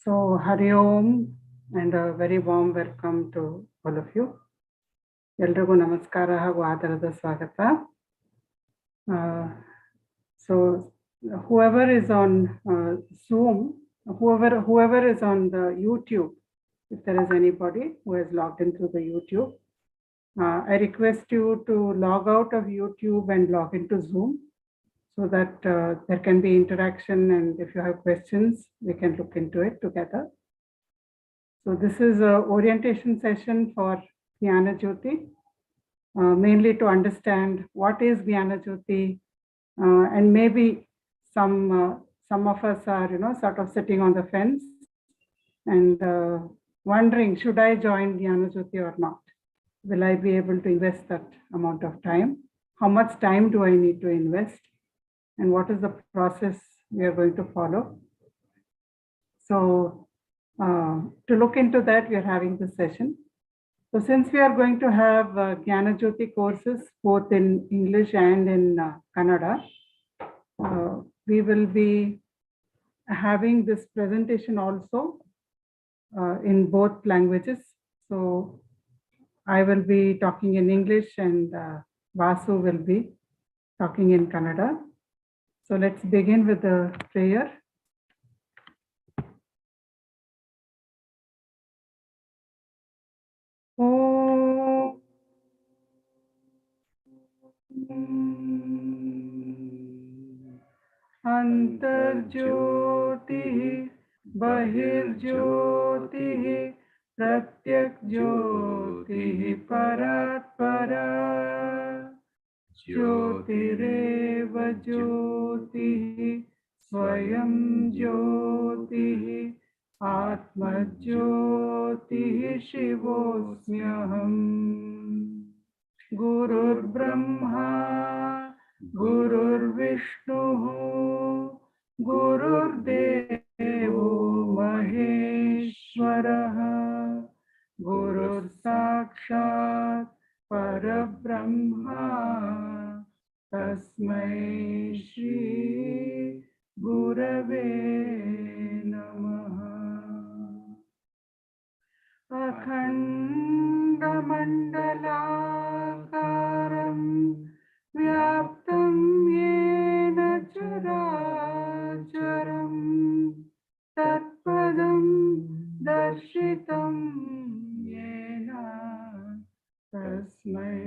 So, Hari Om, and a very warm welcome to all of you. Eldrigu namaskara hagu aadarada swagata. So, whoever is on Zoom, whoever is on the YouTube, if there is anybody who has logged in through the YouTube, I request you to log out of YouTube and log into Zoom, so that there can be interaction, and if you have questions, we can look into it together. So this is an orientation session for Jnana Jyoti, mainly to understand what is Jnana Jyoti, and maybe some of us are, sort of sitting on the fence and wondering, should I join Jnana Jyoti or not? Will I be able to invest that amount of time? How much time do I need to invest? And what is the process we are going to follow? So to look into that, we are having this session. So since we are going to have Jnana Jyoti courses, both in English and in Kannada, we will be having this presentation also in both languages. So I will be talking in English and Vasu will be talking in Kannada. So let's begin with the prayer. Om Antarjyoti Bahirjyoti Pratyakjyoti Paratpara Jyotireva Jyoti Swayam Jyoti Atmajyoti Shivosmyaham Gurur Brahma Gurur Vishnu Gurur Devo Maheshwaraha Gurur Sakshat Parabrahma Tasmai Shri Gurave Namaha. Akhanda Mandalakaram Vyaptam Yena Characharam Tatpadam Darshitam Yena Tasmai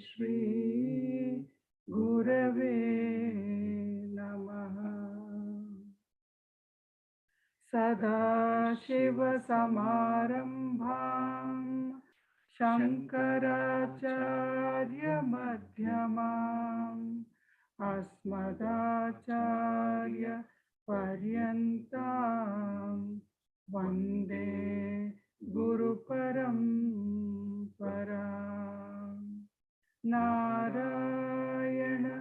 Shri Gurave Namaha. Sadashiva Samarambham Shankaracharya Madhyamam Asmadacharya Paryantam Vande Guru Paramparam Narayana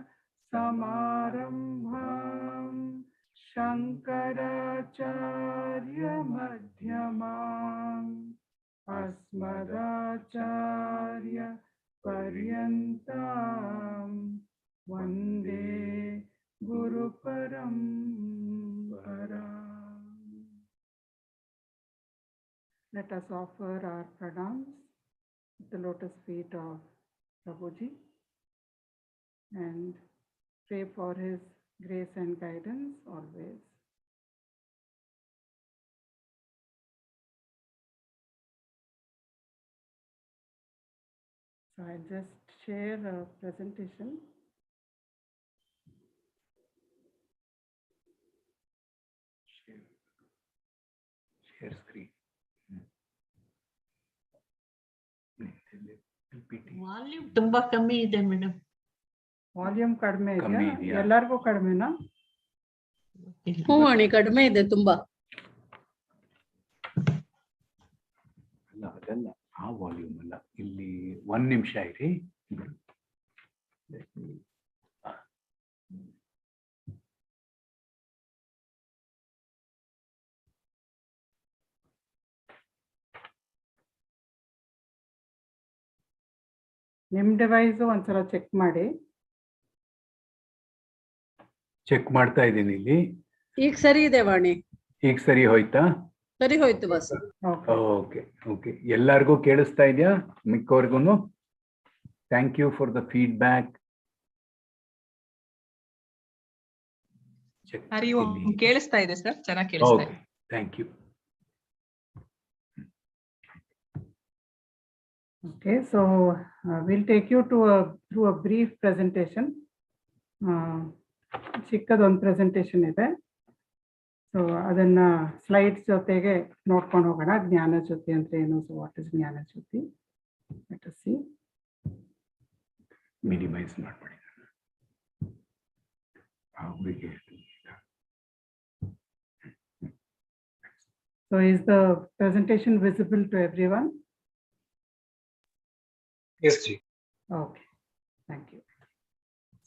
Samarambham Shankaracharya Madhyamam Asmadacharya Paryantam Vande Guru Paramparam. Let us offer our pranams at the lotus feet of Prabhuji and pray for his grace and guidance always. So I'll just share a presentation. Share screen. Volume ತುಂಬಾ ಕಮ್ಮಿ ಇದೆ madam. Volume ಕಡಿಮೆ ಇದೆಯಾ? ಎಲ್ಲರಿಗೂ ಕಡಿಮೆನಾ? ಹ್ಞೂ ಅಣ್ಣ, ಕಡಿಮೆ ಇದೆ ತುಂಬಾ. ಅಲ್ಲ ಅದಲ್ಲ, ಆ ವಾಲ್ಯೂಮ್ ಅಲ್ಲ. ಇಲ್ಲಿ 1 ನಿಮಿಷ ಇರಿ. ನಿಮ್ಮ ಡಿವೈಸು ಒಂದ್ಸಲ ಚೆಕ್ ಮಾಡಿ. ಚೆಕ್ ಮಾಡ್ತಾ ಇದ್ದೀನಿ ಇಲ್ಲಿ. ಈಗ ಸರಿ ಇದೆ ವಾಣಿ, ಈಗ ಸರಿ ಹೋಯ್ತಾ? ಸರಿ ಹೋಯ್ತು ಬಸ್. ಓಕೆ ಓಕೆ, ಎಲ್ಲರಿಗೂ ಕೇಳಿಸ್ತಾ ಇದೆಯಾ? ಮಿಕ್ಕವ್ರಿಗೂ thank you for the feedback. Hari Om, ಕೇಳಿಸ್ತಾ ಇದೆ ಸರ್, ಚೆನ್ನಾಗಿ ಕೇಳಿಸ್ತಾ ಇದೆ. Thank you. Okay, so we'll take you through a brief presentation. ಚಿಕ್ಕದೊಂದು ಪ್ರೆಸೆಂಟೇಷನ್ ಇದೆ, ಸೊ ಅದನ್ನ ಸ್ಲೈಡ್ಸ್ ಜೊತೆಗೆ ನೋಡ್ಕೊಂಡು ಹೋಗೋಣ. ಜ್ಞಾನ ಜ್ಯೋತಿ ಅಂದ್ರೆ ಏನು? So what is Jnana Jyoti? Let us see. Minimise ಮಾಡ್ಬಿಡಿ. So is the presentation visible to everyone? Yes, Ji. Okay, thank you.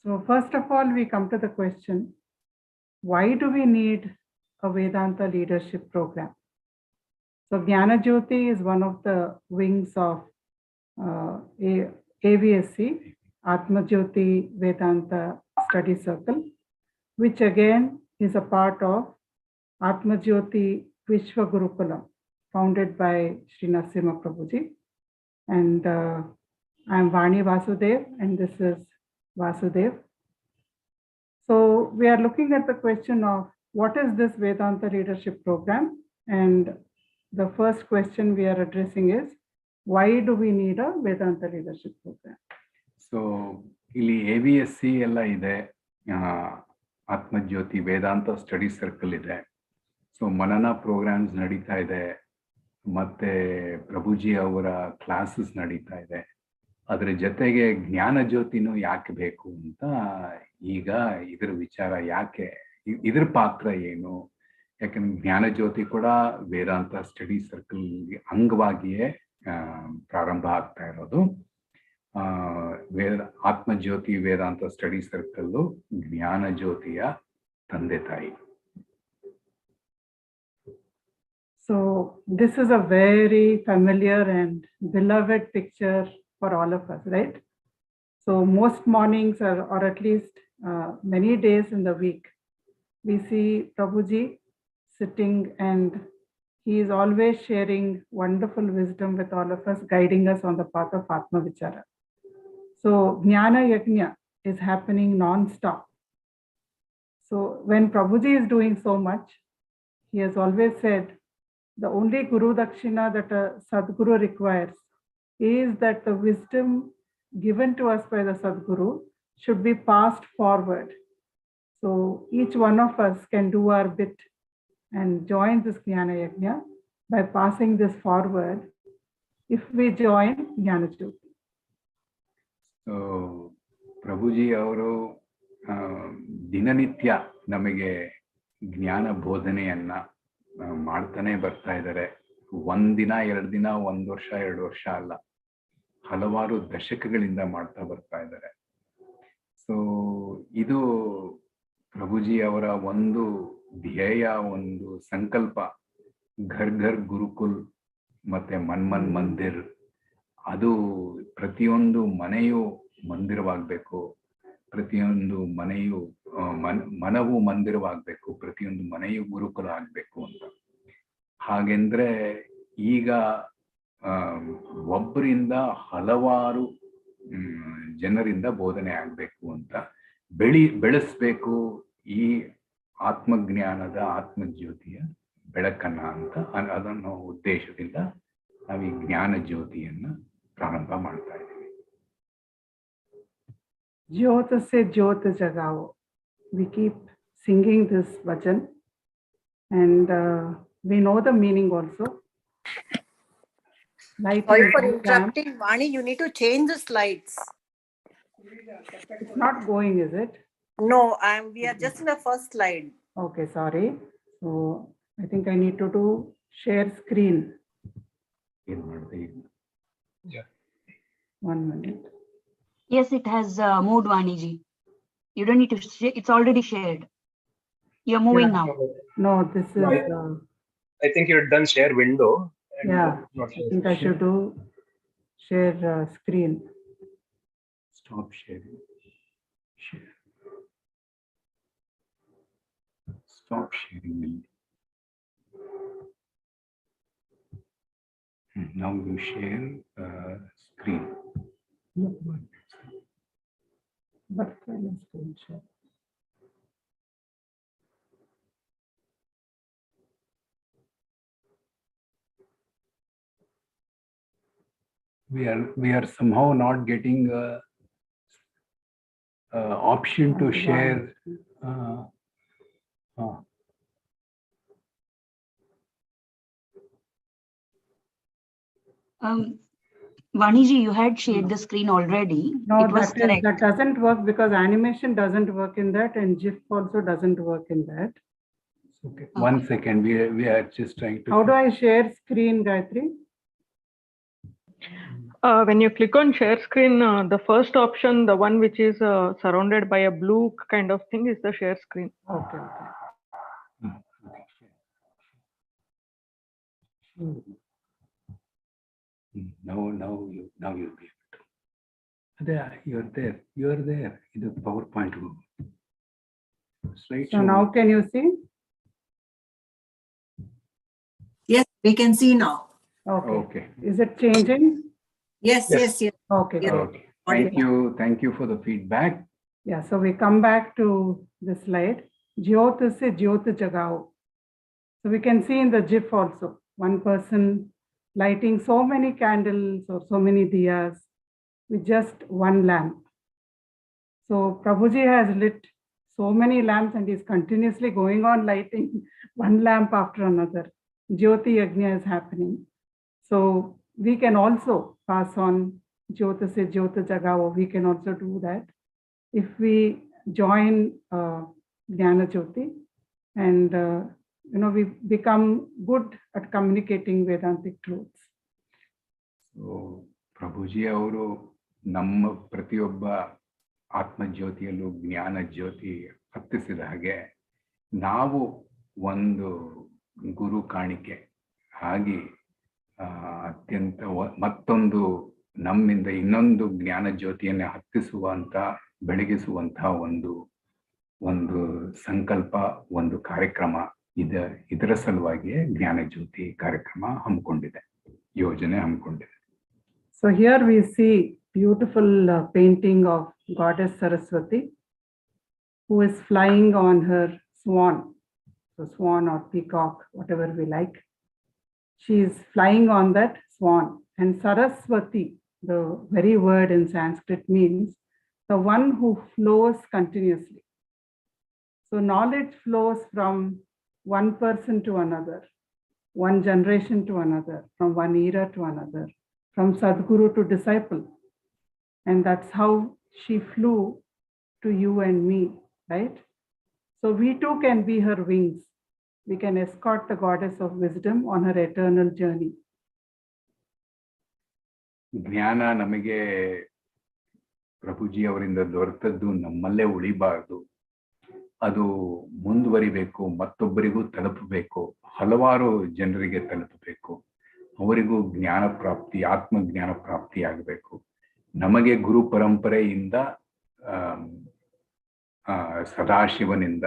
So first of all, we come to the question, why do we need a Vedanta leadership program? So Jnana Jyoti is one of the wings of AVSC, Atmajyoti Vedanta Study Circle, which again is a part of Atmajyoti Vishwa Gurukulam, founded by Sri Narasimha Prabhuji. And I am Vani Vasudev, and this is Vasudev. So we are looking at the question of what is this Vedanta leadership program? And the first question we are addressing is, why do we need a Vedanta leadership program? So ಇಲ್ಲಿ AVSC ಎಲ್ಲ ಇದೆ, ಆತ್ಮಜ್ಯೋತಿ ವೇದಾಂತ study circle ಇದೆ. So ಮನನ programmes ನಡೀತಾ ಇದೆ, ಮತ್ತೆ ಪ್ರಭುಜಿ ಅವರ classes ನಡೀತಾ ಇದೆ. ಅದ್ರ ಜೊತೆಗೆ ಜ್ಞಾನ ಜ್ಯೋತಿನೂ ಯಾಕೆ ಬೇಕು ಅಂತ ಈಗ ಇದ್ರ ವಿಚಾರ, ಯಾಕೆ ಇದ್ರ ಪಾತ್ರ ಏನು? ಯಾಕಂದ್ರೆ ಜ್ಞಾನ ಜ್ಯೋತಿ ಕೂಡ ವೇದಾಂತ ಸ್ಟಡಿ ಸರ್ಕಲ್ ಅಂಗವಾಗಿಯೇ ಪ್ರಾರಂಭ ಆಗ್ತಾ ಇರೋದು. ಆತ್ಮಜ್ಯೋತಿ ವೇದಾಂತ ಸ್ಟಡಿ ಸರ್ಕಲ್ ಜ್ಞಾನ ಜ್ಯೋತಿಯ ತಂದೆ ತಾಯಿ. So this is a very familiar and beloved picture for all of us, right? So most mornings or at least many days in the week, we see Prabhuji sitting, and he is always sharing wonderful wisdom with all of us, guiding us on the path of atmavichara. So Jnana Yajna is happening non-stop. So when Prabhuji is doing so much, he has always said, the only Guru Dakshina that a Sadguru requires is that the wisdom given to us by the Sadguru should be passed forward. So each one of us can do our bit and join this Jnana Yajna by passing this forward if we join Jnana Jyoti. So Prabhuji ಅವರು ದಿನನಿತ್ಯ ನಮಗೆ ಜ್ಞಾನ ಬೋಧನೆಯನ್ನ ಮಾಡ್ತಾನೆ ಬರ್ತಾ ಇದ್ದಾರೆ. ಒಂದಿನ, 2 ದಿನ, 1 ವರ್ಷ, 2 ವರ್ಷ ಅಲ್ಲ, ಹಲವಾರು ದಶಕಗಳಿಂದ ಮಾಡ್ತಾ ಬರ್ತಾ ಇದ್ದಾರೆ. ಸೊ ಇದು ಪ್ರಭುಜಿ ಅವರ ಒಂದು ಧ್ಯೇಯ, ಒಂದು ಸಂಕಲ್ಪ. ಘರ್ ಘರ್ ಗುರುಕುಲ್ ಮತ್ತೆ ಮನ್ ಮಂದಿರ್, ಅದು ಪ್ರತಿಯೊಂದು ಮನೆಯು ಮಂದಿರವಾಗಬೇಕು, ಪ್ರತಿಯೊಂದು ಮನೆಯು ಮನವು ಮಂದಿರವಾಗಬೇಕು, ಪ್ರತಿಯೊಂದು ಮನೆಯು ಗುರುಕುಲ ಆಗಬೇಕು ಅಂತ. ಹಾಗೆಂದ್ರೆ ಈಗ ಒಬ್ಬರಿಂದ ಹಲವಾರು ಜನರಿಂದ ಬೋಧನೆ ಆಗಬೇಕು ಅಂತ, ಬೆಳೆಸ್ಬೇಕು ಈ ಆತ್ಮಜ್ಞಾನದ ಆತ್ಮಜ್ಯೋತಿಯ ಬೆಳಕನ್ನ ಅಂತ, ಅದನ್ನು ಉದ್ದೇಶದಿಂದ ನಾವು ಈ ಜ್ಞಾನ ಜ್ಯೋತಿಯನ್ನ ಪ್ರಾರಂಭ ಮಾಡ್ತಾ ಇದ್ದೀವಿ. JYOT se JYOT JAGAO. We keep singing this bhajan, and we know the meaning also. Sorry for interrupting, Vani. You need to change the slides. It's not going, is it? No, we are just in the first slide. Okay, sorry. So I think I need to do share screen. Yeah. 1 minute. Yes, it has moved, Vaniji. You don't need to share. It's already shared. You're moving now. No, this is. I think you're done share window. Yeah, I think I should do share screen. Stop sharing. Share. Stop sharing. Now you share screen. But kind of screen share. We are somehow not getting option to share. Vaniji, you had shared the screen already. No, It was correct. that doesn't work because animation doesn't work in that and GIF also doesn't work in that. Okay. 1 second. We are just trying to. How do I share screen, Gayatri? When you click on share screen, the first option, the one which is surrounded by a blue kind of thing, is the share screen. Okay. Now you'll be able to. There, you're there. This is PowerPoint. Slide So show. now can you see? Yes, we can see now. Okay. Is it changing? Yes. Okay. Yeah. Good. Okay. Thank you for the feedback. Yeah, so we come back to the slide. JYOT se JYOT JAGAO. So we can see in the GIF also, one person lighting so many candles or so many diyas with just one lamp. So Prabhuji has lit so many lamps and is continuously going on lighting one lamp after another. Jyoti Yajna is happening. So we can also pass on JYOT se JYOT JAGAO. We can also do that if we join Jnana Jyoti and we become good at communicating Vedantic truths. So Prabhuji ಅವರು ನಮ್ಮ ಪ್ರತಿಯೊಬ್ಬ ಆತ್ಮಜ್ಯೋತಿಯಲ್ಲೂ ಜ್ಞಾನ ಜ್ಯೋತಿ ಹತ್ತಿಸಿದ ಹಾಗೆ ನಾವು ಒಂದು ಗುರು ಕಾಣಿಕೆ ಹಾಗೆ ಅತ್ಯಂತ ಮತ್ತೊಂದು ನಮ್ಮಿಂದ ಇನ್ನೊಂದು ಜ್ಞಾನ ಜ್ಯೋತಿಯನ್ನು ಹತ್ತಿಸುವಂತ ಬೆಳಗಿಸುವಂತ ಒಂದು ಸಂಕಲ್ಪ ಒಂದು ಕಾರ್ಯಕ್ರಮ ಇದರ ಸಲುವಾಗಿ ಜ್ಞಾನ ಜ್ಯೋತಿ ಕಾರ್ಯಕ್ರಮ ಹಮ್ಮಿಕೊಂಡಿದೆ ಯೋಜನೆ ಹಮ್ಮಿಕೊಂಡಿದೆ. So here we see beautiful painting of Goddess Saraswati who is flying on her swan. So swan or peacock, whatever we like. She is flying on that swan. And Saraswati, the very word in Sanskrit, means the one who flows continuously. So knowledge flows from one person to another, one generation to another, from one era to another, from Sadguru to disciple. And that's how she flew to you and me, right? So we too can be her wings. We can escort the goddess of wisdom on her eternal journey. ಜ್ಞಾನ ನಮಗೆ ಪ್ರಭುಜಿ ಅವರಿಂದ ದೊರೆತದ್ದು ನಮ್ಮಲ್ಲೇ ಉಳಿಬಾರದು, ಅದು ಮುಂದುವರಿಬೇಕು, ಮತ್ತೊಬ್ಬರಿಗೂ ತಲುಪಬೇಕು, ಹಲವಾರು ಜನರಿಗೆ ತಲುಪಬೇಕು, ಅವರಿಗೂ ಜ್ಞಾನ ಪ್ರಾಪ್ತಿ, ಆತ್ಮಜ್ಞಾನ ಪ್ರಾಪ್ತಿ ಆಗಬೇಕು. ನಮಗೆ ಗುರು ಪರಂಪರೆಯಿಂದ ಸದಾಶಿವನಿಂದ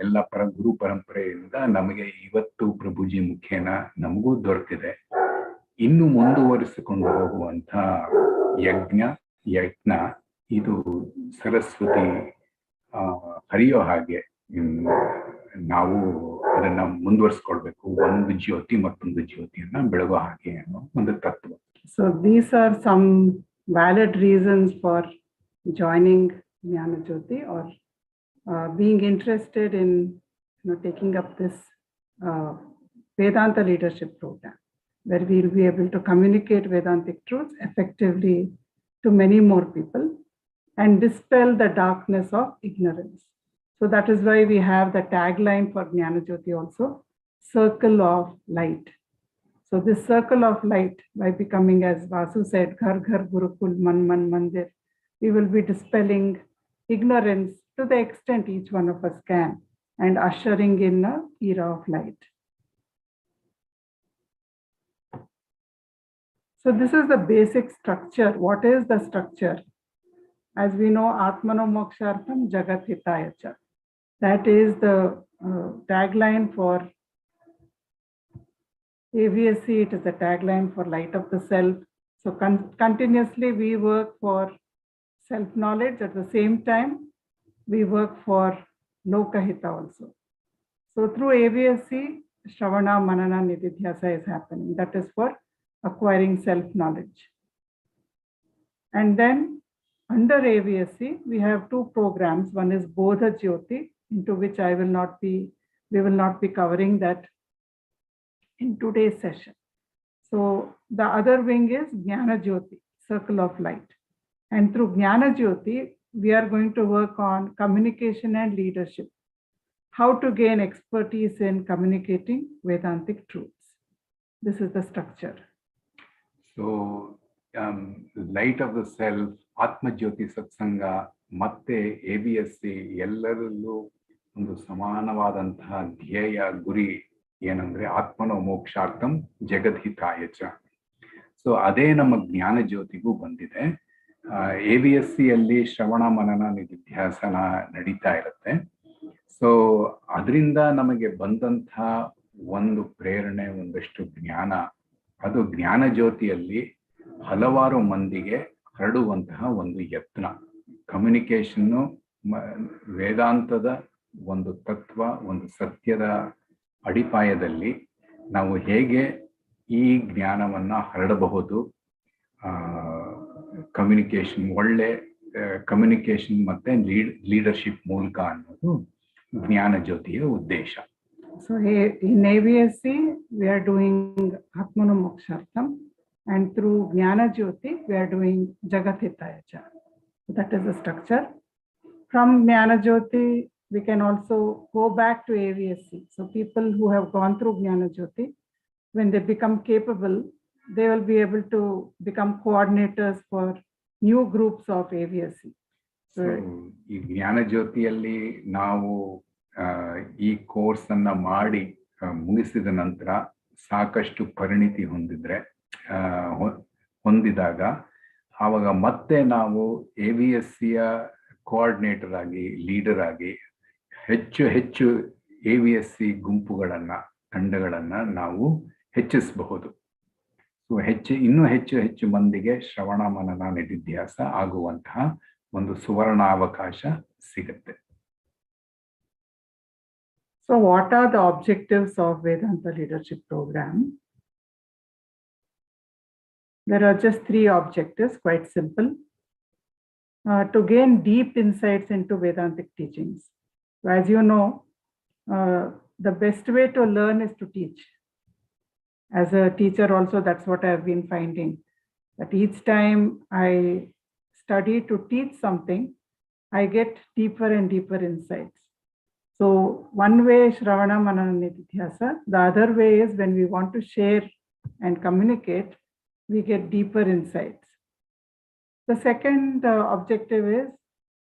ಎಲ್ಲ ಗುರು ಪರಂಪರೆಯಿಂದ ನಮಗೆ ಇವತ್ತು ಪ್ರಭುಜಿ ಮುಖೇನ ನಮಗೂ ದೊರೆತಿದೆ. ಇನ್ನು ಮುಂದುವರಿಸಿಕೊಂಡು ಹೋಗುವಂತ ಯಜ್ಞ ಇದು ಸರಸ್ವತಿ ಹರಿಯೋ ಹಾಗೆ ನಾವು ಅದನ್ನ ಮುಂದುವರಿಸ್ಕೊಳ್ಬೇಕು. ಒಂದು ಜ್ಯೋತಿ ಮತ್ತೊಂದು ಜ್ಯೋತಿಯನ್ನ ಬೆಳಗೋ ಹಾಗೆ ಅನ್ನೋ ಒಂದು ತತ್ವ. So these are some valid reasons for joining Jnana Jyoti or being interested in taking up this Vedanta leadership program, where we will be able to communicate Vedantic truths effectively to many more people and dispel the darkness of ignorance. So that is why we have the tagline for Jnana Jyoti also, Circle of Light. So this circle of light, by becoming, as Vasu said, Ghar Ghar Gurukul Man Man Mandir, we will be dispelling ignorance to the extent each one of us can and ushering in an era of light. So this is the basic structure. What is the structure? As we know, Atmano MOKSHARTHAM JAGAT HITAYA. That is the tagline for AVSC. It is the tagline for Light of the Self. So continuously we work for self-knowledge. At the same time, we work for Lokahita also. So through AVSC, Shravana, Manana, Nididhyasa is happening. That is for acquiring self-knowledge. And then under AVSC, we have two programs. One is Bodha Jyoti, into which we will not be covering that in today's session. So the other wing is Jnana Jyoti, Circle of Light. And through Jnana Jyoti, we are going to work on communication and leadership. How to gain expertise in communicating Vedantic truths. This is the structure. So, Light of the Self, Atmajyoti Satsanga, ಮತ್ತೆ ABSC ಎಲ್ಲರಲ್ಲೂ ಒಂದು ಸಮಾನವಾದಂತಹ ಧ್ಯೇಯ ಗುರಿ ಏನಂದ್ರೆ ಆತ್ಮನೋ ಮೋಕ್ಷಾರ್ಥಂ ಜಗದ್ಹಿತಾಯ ಚ. So ಅದೇ ನಮ್ಮ ಜ್ಞಾನ ಜ್ಯೋತಿಗೂ ಬಂದಿದೆ. ABSC ಅಲ್ಲಿ ಶ್ರವಣ ಮನನ ನಿಧಿಧ್ಯಾಸನ ನಡೀತಾ ಇರುತ್ತೆ. ಸೊ ಅದರಿಂದ ನಮಗೆ ಬಂದಂತಹ ಒಂದು ಪ್ರೇರಣೆ, ಒಂದಷ್ಟು ಜ್ಞಾನ, ಅದು ಜ್ಞಾನ ಜ್ಯೋತಿಯಲ್ಲಿ ಹಲವಾರು ಮಂದಿಗೆ ಹರಡುವಂತಹ ಒಂದು ಯತ್ನ. ಕಮ್ಯುನಿಕೇಶನ್ನು ವೇದಾಂತದ ಒಂದು ತತ್ವ, ಒಂದು ಸತ್ಯದ ಅಡಿಪಾಯದಲ್ಲಿ ನಾವು ಹೇಗೆ ಈ ಜ್ಞಾನವನ್ನ ಹರಡಬಹುದು, ಕಮ್ಯುನಿಕೇಶನ್, ಒಳ್ಳೆ ಕಮ್ಯುನಿಕೇಶನ್ ಮತ್ತೆ ಲೀಡರ್ಶಿಪ್ ಮೂಲಕ ಅನ್ನೋದು ಜ್ಞಾನ ಜ್ಯೋತಿಯ ಉದ್ದೇಶ. So in AVSC, we are doing Atmano MOKSHARTHAM, and through Jnana Jyoti, we are doing Jagat HITAYA. That is the structure. From Jnana Jyoti, we can also go back to AVSC. So people who have gone through Jnana Jyoti, when they become capable, they will be able to become coordinators for new groups of AVSC. So ಈ ಜ್ಞಾನ ಜ್ಯೋತಿಯಲ್ಲಿ ನಾವು ಈ course ಅನ್ನ ಮಾಡಿ ಮುಗಿಸಿದ ನಂತರ ಸಾಕಷ್ಟು ಪರಿಣಿತಿ ಹೊಂದಿದಾಗ ಆವಾಗ ಮತ್ತೆ ನಾವು AVSCಯ ಕೋಆರ್ಡಿನೇಟರ್ ಆಗಿ, ಲೀಡರ್ ಆಗಿ ಹೆಚ್ಚು AVSC ಗುಂಪುಗಳನ್ನ, ತಂಡಗಳನ್ನ ನಾವು ಹೆಚ್ಚಿಸಬಹುದು. ಸೊ ಇನ್ನೂ ಹೆಚ್ಚು ಮಂದಿಗೆ ಶ್ರವಣ ಮನನ ನಿಧಿಧ್ಯಾಸ ಆಗುವಂತಹ ಒಂದು ಸುವರ್ಣಾವಕಾಶ ಸಿಗುತ್ತೆ. So what are the objectives of Vedanta Leadership Program? There are just 3 objectives, quite simple. To gain deep insights into Vedantic teachings. So as you know, the best way to learn is to teach. As a teacher also, that's what I've been finding, that each time I study to teach something, I get deeper and deeper insights. So one way is Shravana Manana Nididhyasa. The other way is when we want to share and communicate, we get deeper insights. The second objective is,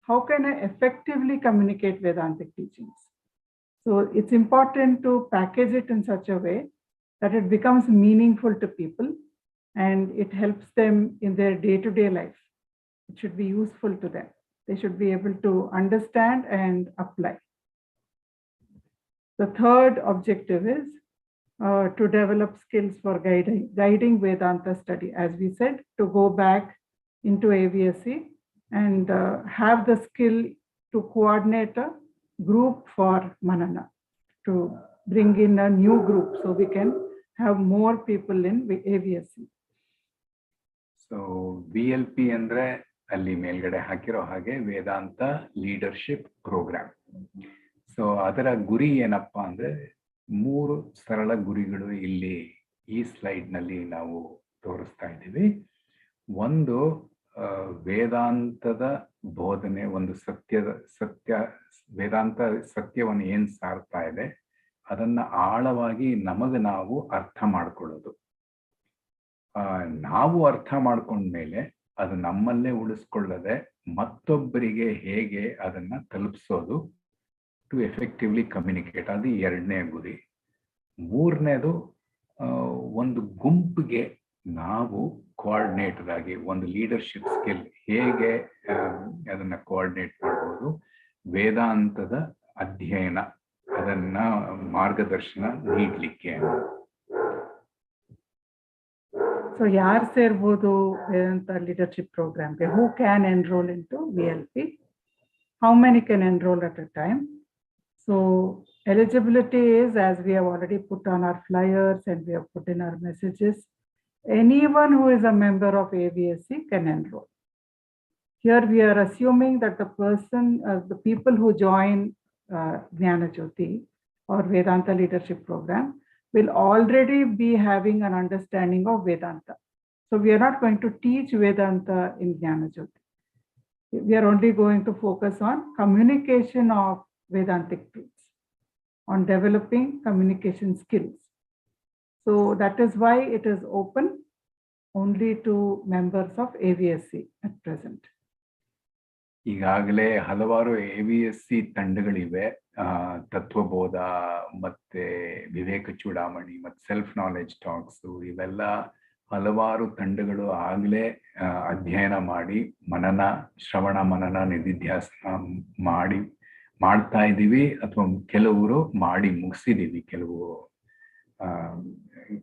how can I effectively communicate Vedantic teachings? So it's important to package it in such a way that it becomes meaningful to people and it helps them in their day-to-day life. It should be useful to them. They should be able to understand and apply. The third objective is to develop skills for guiding Vedanta study. As we said, to go back into AVSC and have the skill to coordinate a group for Manana, to bring in a new group so we can have more people in AVSC. So VLP ಅಂದ್ರೆ ಅಲ್ಲಿ ಮೇಲ್ಗಡೆ ಹಾಕಿರೋ ಹಾಗೆ ವೇದಾಂತ leadership program. So ಅದರ ಗುರಿ ಏನಪ್ಪಾ ಅಂದ್ರೆ 3 ಸರಳ ಗುರಿಗಳು ಇಲ್ಲಿ ಈ ಸ್ಲೈಡ್ ನಲ್ಲಿ ನಾವು ತೋರಿಸ್ತಾ ಇದ್ದೀವಿ. ಒಂದು, ವೇದಾಂತದ ಬೋಧನೆ, ಒಂದು ವೇದಾಂತ ಸತ್ಯವನ್ನು ಏನ್ ಸಾರ್ತಾ ಇದೆ ಅದನ್ನ ಆಳವಾಗಿ ನಾವು ಅರ್ಥ ಮಾಡ್ಕೊಳ್ಳೋದು. ನಾವು ಅರ್ಥ ಮಾಡ್ಕೊಂಡ್ಮೇಲೆ ಅದು ನಮ್ಮಲ್ಲೇ ಉಳಿಸ್ಕೊಳ್ಳದೆ ಮತ್ತೊಬ್ಬರಿಗೆ ಹೇಗೆ ಅದನ್ನ ತಲುಪಿಸೋದು, ಟು ಎಫೆಕ್ಟಿವ್ಲಿ ಕಮ್ಯುನಿಕೇಟ್, ಅದು 2ನೇ ಗುರಿ. 3ನೇದು, ಒಂದು ಗುಂಪಿಗೆ ನಾವು ಕೋಆರ್ಡಿನೇಟರ್ ಆಗಿ ಒಂದು ಲೀಡರ್ಶಿಪ್ ಸ್ಕಿಲ್ ಹೇಗೆ ಅದನ್ನ ಕೋಆರ್ಡಿನೇಟ್ ಮಾಡ್ಬೋದು, ವೇದಾಂತದ ಅಧ್ಯಯನ ಅದನ್ನ ಮಾರ್ಗದರ್ಶನ ನೀಡಲಿಕ್ಕೆ. So ಯಾರು ಸೇರ್ಬೋದು ವೇದಾಂತ leadership program? Who can enroll into VLP? How many can enroll at a time? So eligibility is, as we have already put on our flyers and we have put in our messages, anyone who is a member of AVSC can enroll. Here we are assuming that the person, the people who join Jnana Jyoti or Vedanta leadership program will already be having an understanding of Vedanta. So we are not going to teach Vedanta in Jnana Jyoti. We are only going to focus on communication of Vedantic truths, on developing communication skills. So that is why it is open only to members of AVSC at present. ಈಗಾಗಲೇ ಹಲವಾರು AVSC ತಂಡಗಳಿವೆ. ತತ್ವಬೋಧ ಮತ್ತೆ ವಿವೇಕ ಚೂಡಾಮಣಿ ಮತ್ತು self knowledge tax, ಇವೆಲ್ಲ ಹಲವಾರು ತಂಡಗಳು ಆಗಲೇ ಅಧ್ಯಯನ ಮಾಡಿ ಶ್ರವಣ ಮನನ ನಿಧಿಧ್ಯಾಸನ ಮಾಡ್ತಾ ಇದ್ದೀವಿ, ಅಥವಾ ಕೆಲವರು ಮಾಡಿ ಮುಗಿಸಿದೀವಿ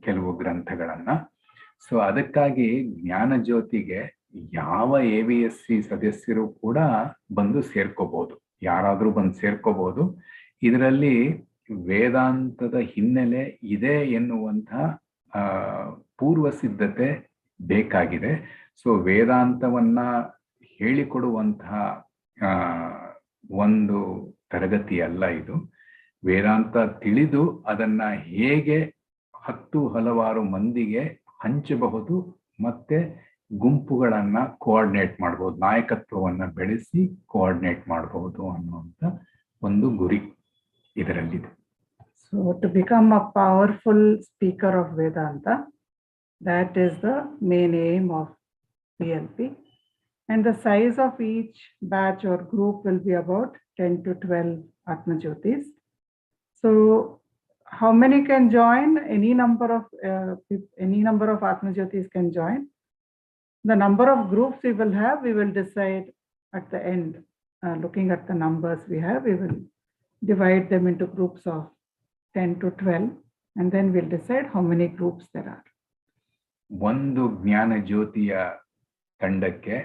ಕೆಲವು ಗ್ರಂಥಗಳನ್ನ. ಸೊ ಅದಕ್ಕಾಗಿ ಜ್ಞಾನ ಜ್ಯೋತಿಗೆ ಯಾವ AVSC ಸದಸ್ಯರು ಕೂಡ ಬಂದು ಸೇರ್ಕೋಬಹುದು, ಯಾರಾದ್ರೂ ಬಂದು ಸೇರ್ಕೋಬಹುದು. ಇದರಲ್ಲಿ ವೇದಾಂತದ ಹಿನ್ನೆಲೆ ಇದೆ ಎನ್ನುವಂತಹ ಪೂರ್ವ ಸಿದ್ಧತೆ ಬೇಕಾಗಿದೆ. ಸೊ ವೇದಾಂತವನ್ನ ಹೇಳಿಕೊಡುವಂತಹ ಒಂದು ತರಗತಿ ಅಲ್ಲ ಇದು. ವೇದಾಂತ ತಿಳಿದು ಅದನ್ನ ಹೇಗೆ ಹಲವಾರು ಮಂದಿಗೆ ಹಂಚಬಹುದು ಮತ್ತೆ ಗುಂಪುಗಳನ್ನ ಕೋಆರ್ಡಿನೇಟ್ ಮಾಡಬಹುದು, ನಾಯಕತ್ವವನ್ನ ಬೆಳೆಸಿ ಕೋಆರ್ಡಿನೇಟ್ ಮಾಡಬಹುದು ಅನ್ನುವಂತ ಒಂದು ಗುರಿ ಇದರಲ್ಲಿದೆ. So to become a powerful speaker of Vedanta, that is the main aim of PLP. And the size of each batch or group will be about 10 to 12 Atmajyotis. So how many can join? Any number of Atmajyotis can join. The number of groups we will decide at the end. Looking at the numbers we have, we will divide them into groups of 10 to 12, and then we'll decide how many groups there are. ಒಂದು ಜ್ಞಾನ ಜ್ಯೋತಿಯ ತಂಡಕ್ಕೆ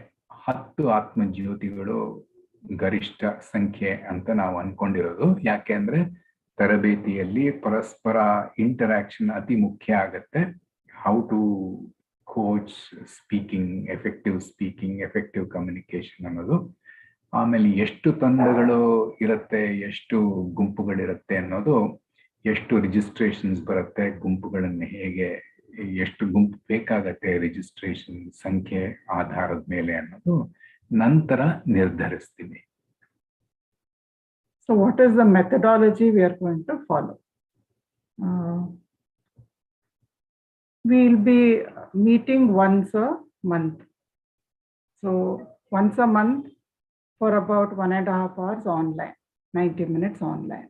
10 ಆತ್ಮಜ್ಯೋತಿಗಳು ಗರಿಷ್ಠ ಸಂಖ್ಯೆ ಅಂತ ನಾವು ಅನ್ಕೊಂಡಿರೋದು. ಯಾಕೆಂದ್ರೆ ತರಬೇತಿಯಲ್ಲಿ ಪರಸ್ಪರ ಇಂಟರಾಕ್ಷನ್ ಅತಿ ಮುಖ್ಯ ಆಗತ್ತೆ. How to coach speaking, effective communication ಅನ್ನೋದು. ಆಮೇಲೆ ಎಷ್ಟು ತಂಡಗಳು ಇರುತ್ತೆ, ಎಷ್ಟು ಗುಂಪುಗಳಿರುತ್ತೆ ಅನ್ನೋದು, ಎಷ್ಟು ರಿಜಿಸ್ಟ್ರೇಷನ್ಸ್ ಬರುತ್ತೆ, ಗುಂಪುಗಳನ್ನು ಹೇಗೆ, ಎಷ್ಟು ಗುಂಪು ಬೇಕಾಗತ್ತೆ ರಿಜಿಸ್ಟ್ರೇಷನ್ ಸಂಖ್ಯೆ ಆಧಾರದ ಮೇಲೆ ಅನ್ನೋದು ನಂತರ ನಿರ್ಧರಿಸ್ತೀವಿ. So what is the methodology we are going to follow? We'll be meeting once a month. So once a month for about 1.5 hours online, 90 minutes online.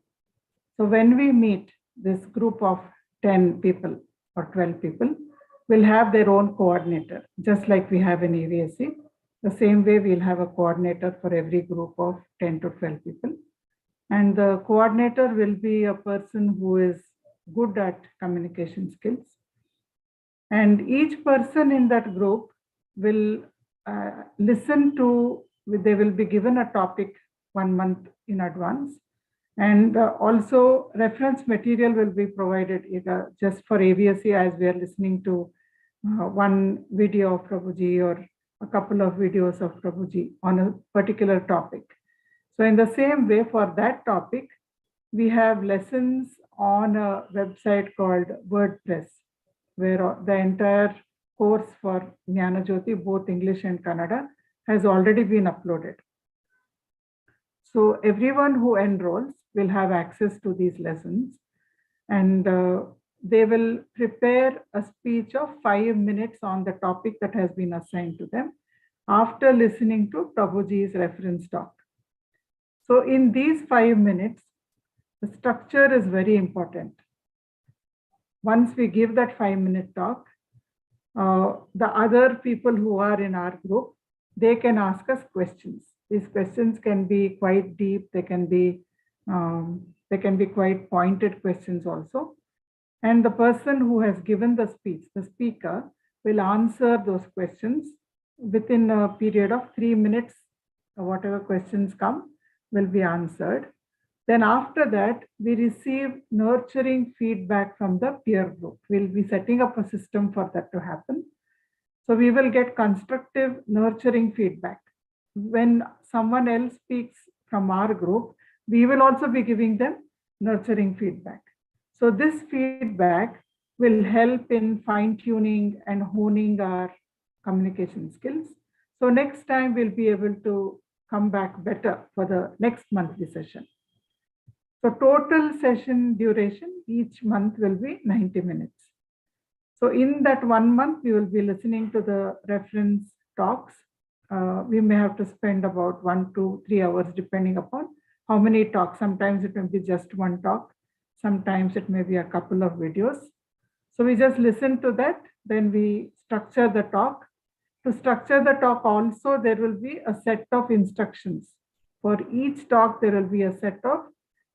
So when we meet, this group of 10 people or 12 people will have their own coordinator, just like we have in AVSC. The same way we'll have a coordinator for every group of 10 to 12 people. And the coordinator will be a person who is good at communication skills. And each person in that group will they will be given a topic 1 month in advance. And also reference material will be provided just for AVSC, as we are listening to one video of Prabhuji or a couple of videos of Prabhuji on a particular topic. So in the same way, for that topic, we have lessons on a website called WordPress, where the entire course for Jnana Jyoti, both English and Kannada, has already been uploaded. So everyone who enrolls will have access to these lessons, and they will prepare a speech of 5 minutes on the topic that has been assigned to them after listening to Prabhuji's reference talk. So in these 5 minutes, the structure is very important. Once we give that 5-minute talk, the other people who are in our group, they can ask us questions. These questions can be quite deep. They can be quite pointed questions also. And the person who has given the speech, the speaker, will answer those questions within a period of 3 minutes. Whatever questions come will be answered. Then after that, we receive nurturing feedback from the peer group. We'll be setting up a system for that to happen. So we will get constructive, nurturing feedback. When someone else speaks from our group, we will also be giving them nurturing feedback. So this feedback will help in fine-tuning and honing our communication skills. So next time we'll be able to come back better for the next monthly session. So total session duration each month will be 90 minutes. So in that 1 month, we will be listening to the reference talks. We may have to spend about 1 to 3 hours depending upon how many talks. Sometimes it may be just one talk. Sometimes it may be a couple of videos. So we just listen to that. Then we structure the talk. To structure the talk also, there will be a set of instructions. For each talk, there will be a set of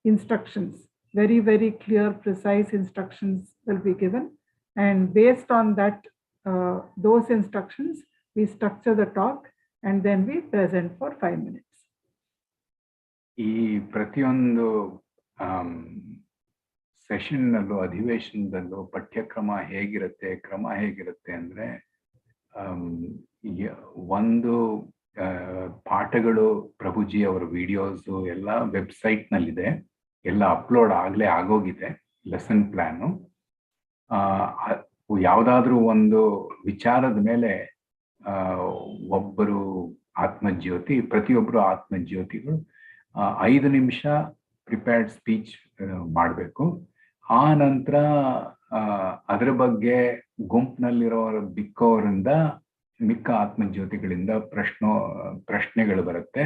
instructions. Very, very clear, precise instructions will be given. And based on that, those instructions, we structure the talk and then we present for 5 minutes. ಈ ಪ್ರತಿಯೊಂದು ಸೆಷನ್ನಲ್ಲೂ ಅಧಿವೇಶನದಲ್ಲೂ ಪಠ್ಯಕ್ರಮ ಹೇಗಿರುತ್ತೆ, ಕ್ರಮ ಹೇಗಿರುತ್ತೆ ಅಂದರೆ, ಒಂದು ಪಾಠಗಳು ಪ್ರಭುಜಿ ಅವರ ವಿಡಿಯೋಸು ಎಲ್ಲ ವೆಬ್ಸೈಟ್ನಲ್ಲಿದೆ, ಎಲ್ಲ ಅಪ್ಲೋಡ್ ಆಗಲೇ ಆಗೋಗಿದೆ. ಲೆಸನ್ ಪ್ಲ್ಯಾನು ಯಾವುದಾದ್ರೂ ಒಂದು ವಿಚಾರದ ಮೇಲೆ ಒಬ್ಬರು ಆತ್ಮಜ್ಯೋತಿ, ಪ್ರತಿಯೊಬ್ಬರು ಆತ್ಮಜ್ಯೋತಿಗಳು 5 ನಿಮಿಷ ಪ್ರಿಪೇರ್ಡ್ ಸ್ಪೀಚ್ ಮಾಡಬೇಕು. ಆ ನಂತರ ಅದರ ಬಗ್ಗೆ ಗುಂಪಿನಲ್ಲಿರೋರ ಬಿಕ್ಕವರಿಂದ ಮಿಕ್ಕ ಆತ್ಮಜ್ಯೋತಿಗಳಿಂದ ಪ್ರಶ್ನೆಗಳು ಬರುತ್ತೆ.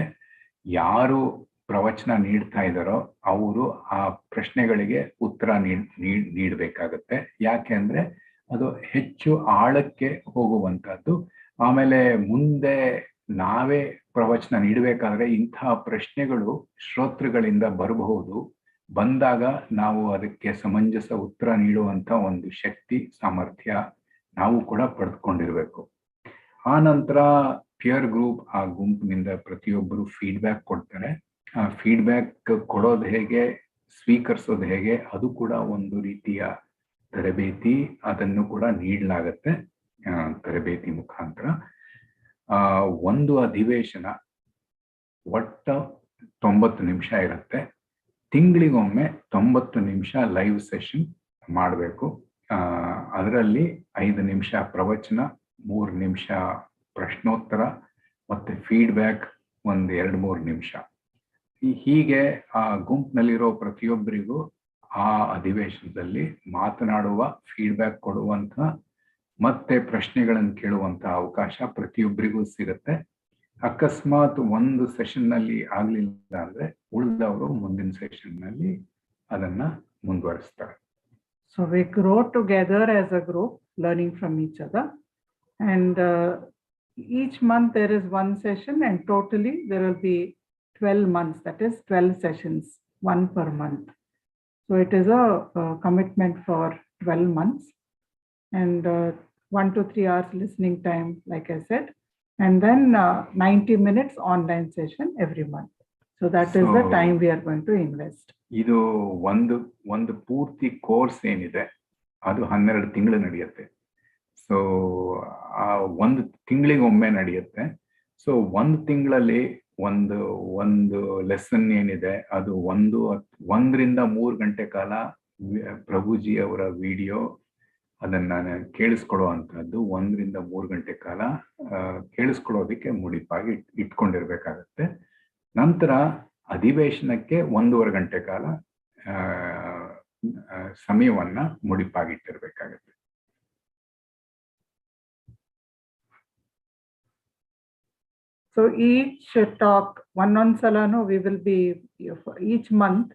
ಯಾರು ಪ್ರವಚನ ನೀಡ್ತಾ ಇದ್ದಾರೋ ಅವರು ಆ ಪ್ರಶ್ನೆಗಳಿಗೆ ಉತ್ತರ ನೀಡಬೇಕಾಗತ್ತೆ. ಯಾಕೆ ಅಂದ್ರೆ ಅದು ಹೆಚ್ಚು ಆಳಕ್ಕೆ ಹೋಗುವಂತಹದ್ದು. ಆಮೇಲೆ ಮುಂದೆ ನಾವೇ ಪ್ರವಚನ ನೀಡಬೇಕಾದ್ರೆ ಇಂತಹ ಪ್ರಶ್ನೆಗಳು ಶ್ರೋತೃಗಳಿಂದ ಬರಬಹುದು. ಬಂದಾಗ ನಾವು ಅದಕ್ಕೆ ಸಮಂಜಸ ಉತ್ತರ ನೀಡುವಂತ ಒಂದು ಶಕ್ತಿ, ಸಾಮರ್ಥ್ಯ ನಾವು ಕೂಡ ಪಡೆದುಕೊಂಡಿರ್ಬೇಕು. ಆ ನಂತರ ಪಿಯರ್ ಗ್ರೂಪ್, ಆ ಗುಂಪಿನಿಂದ ಪ್ರತಿಯೊಬ್ಬರು ಫೀಡ್ಬ್ಯಾಕ್ ಕೊಡ್ತಾರೆ. ಆ ಫೀಡ್ಬ್ಯಾಕ್ ಕೊಡೋದು ಹೇಗೆ, ಸ್ವೀಕರಿಸೋದು ಹೇಗೆ, ಅದು ಕೂಡ ಒಂದು ರೀತಿಯ ತರಬೇತಿ. ಅದನ್ನು ಕೂಡ ನೀಡಲಾಗತ್ತೆ ತರಬೇತಿ ಮುಖಾಂತರ. ಒಂದು ಅಧಿವೇಶನ ಒಟ್ಟ 90 ನಿಮಿಷ ಇರುತ್ತೆ. ತಿಂಗಳಿಗೊಮ್ಮೆ 90 ನಿಮಿಷ ಲೈವ್ ಸೆಷನ್ ಮಾಡಬೇಕು. ಅದರಲ್ಲಿ 5 ನಿಮಿಷ ಪ್ರವಚನ, 3 ನಿಮಿಷ ಪ್ರಶ್ನೋತ್ತರ ಮತ್ತೆ ಫೀಡ್ಬ್ಯಾಕ್ ಒಂದು 2-3 ನಿಮಿಷ. ಹೀಗೆ ಆ ಗುಂಪಿನಲ್ಲಿರೋ ಪ್ರತಿಯೊಬ್ಬರಿಗೂ ಆ ಅಧಿವೇಶನದಲ್ಲಿ ಮಾತನಾಡುವ, ಫೀಡ್ಬ್ಯಾಕ್ ಕೊಡುವಂತ ಮತ್ತೆ ಪ್ರಶ್ನೆಗಳನ್ನು ಕೇಳುವಂತ ಅವಕಾಶ ಪ್ರತಿಯೊಬ್ಬರಿಗೂ ಸಿಗುತ್ತೆ. ಅಕಸ್ಮಾತ್ ಒಂದು ಸೆಷನ್ ನಲ್ಲಿ ಆಗ್ಲಿಲ್ಲ ಅಂದ್ರೆ ಉಳಿದವರು ಮುಂದಿನ ಸೆಷನ್ ನಲ್ಲಿ ಅದನ್ನ ಮುಂದುವರಿಸ್ತಾರೆ. So we grow together as a group, learning from each other, and each month there is one session, and totally there will be 12 months, that is 12 sessions, one per month. So it is a commitment for 12 months, and 1 to 3 hours listening time, like I said, and then 90 minutes online session every month. So that is the time we are going to invest. ಇದು ಒಂದು ಪೂರ್ತಿ course ಏನಿದೆ ಅದು 12 ತಿಂಗಳು ನಡೆಯುತ್ತೆ. So ಆ 1 ತಿಂಗಳಿಗೊಮ್ಮೆ ನಡೆಯುತ್ತೆ. ಸೊ 1 ತಿಂಗಳಲ್ಲಿ ಒಂದು ಲೆಸನ್ ಏನಿದೆ ಅದು 1 ರಿಂದ 3 ಗಂಟೆ ಕಾಲ ಪ್ರಭುಜಿ ಅವರ ವಿಡಿಯೋ ಅದನ್ನ ಕೇಳಿಸ್ಕೊಳ್ಳುವಂತಹದ್ದು. 1 ರಿಂದ 3 ಗಂಟೆ ಕಾಲ ಕೇಳಿಸ್ಕೊಳ್ಳೋದಕ್ಕೆ ಮುಡಿಪಾಗಿ ಇಟ್ಕೊಂಡಿರ್ಬೇಕಾಗತ್ತೆ. ನಂತರ ಅಧಿವೇಶನಕ್ಕೆ 1.5 ಗಂಟೆ ಕಾಲ ಸಮಯವನ್ನ ಮುಡಿಪಾಗಿಟ್ಟಿರ್ಬೇಕಾಗತ್ತೆ. So each talk, one salano, we will be, each month,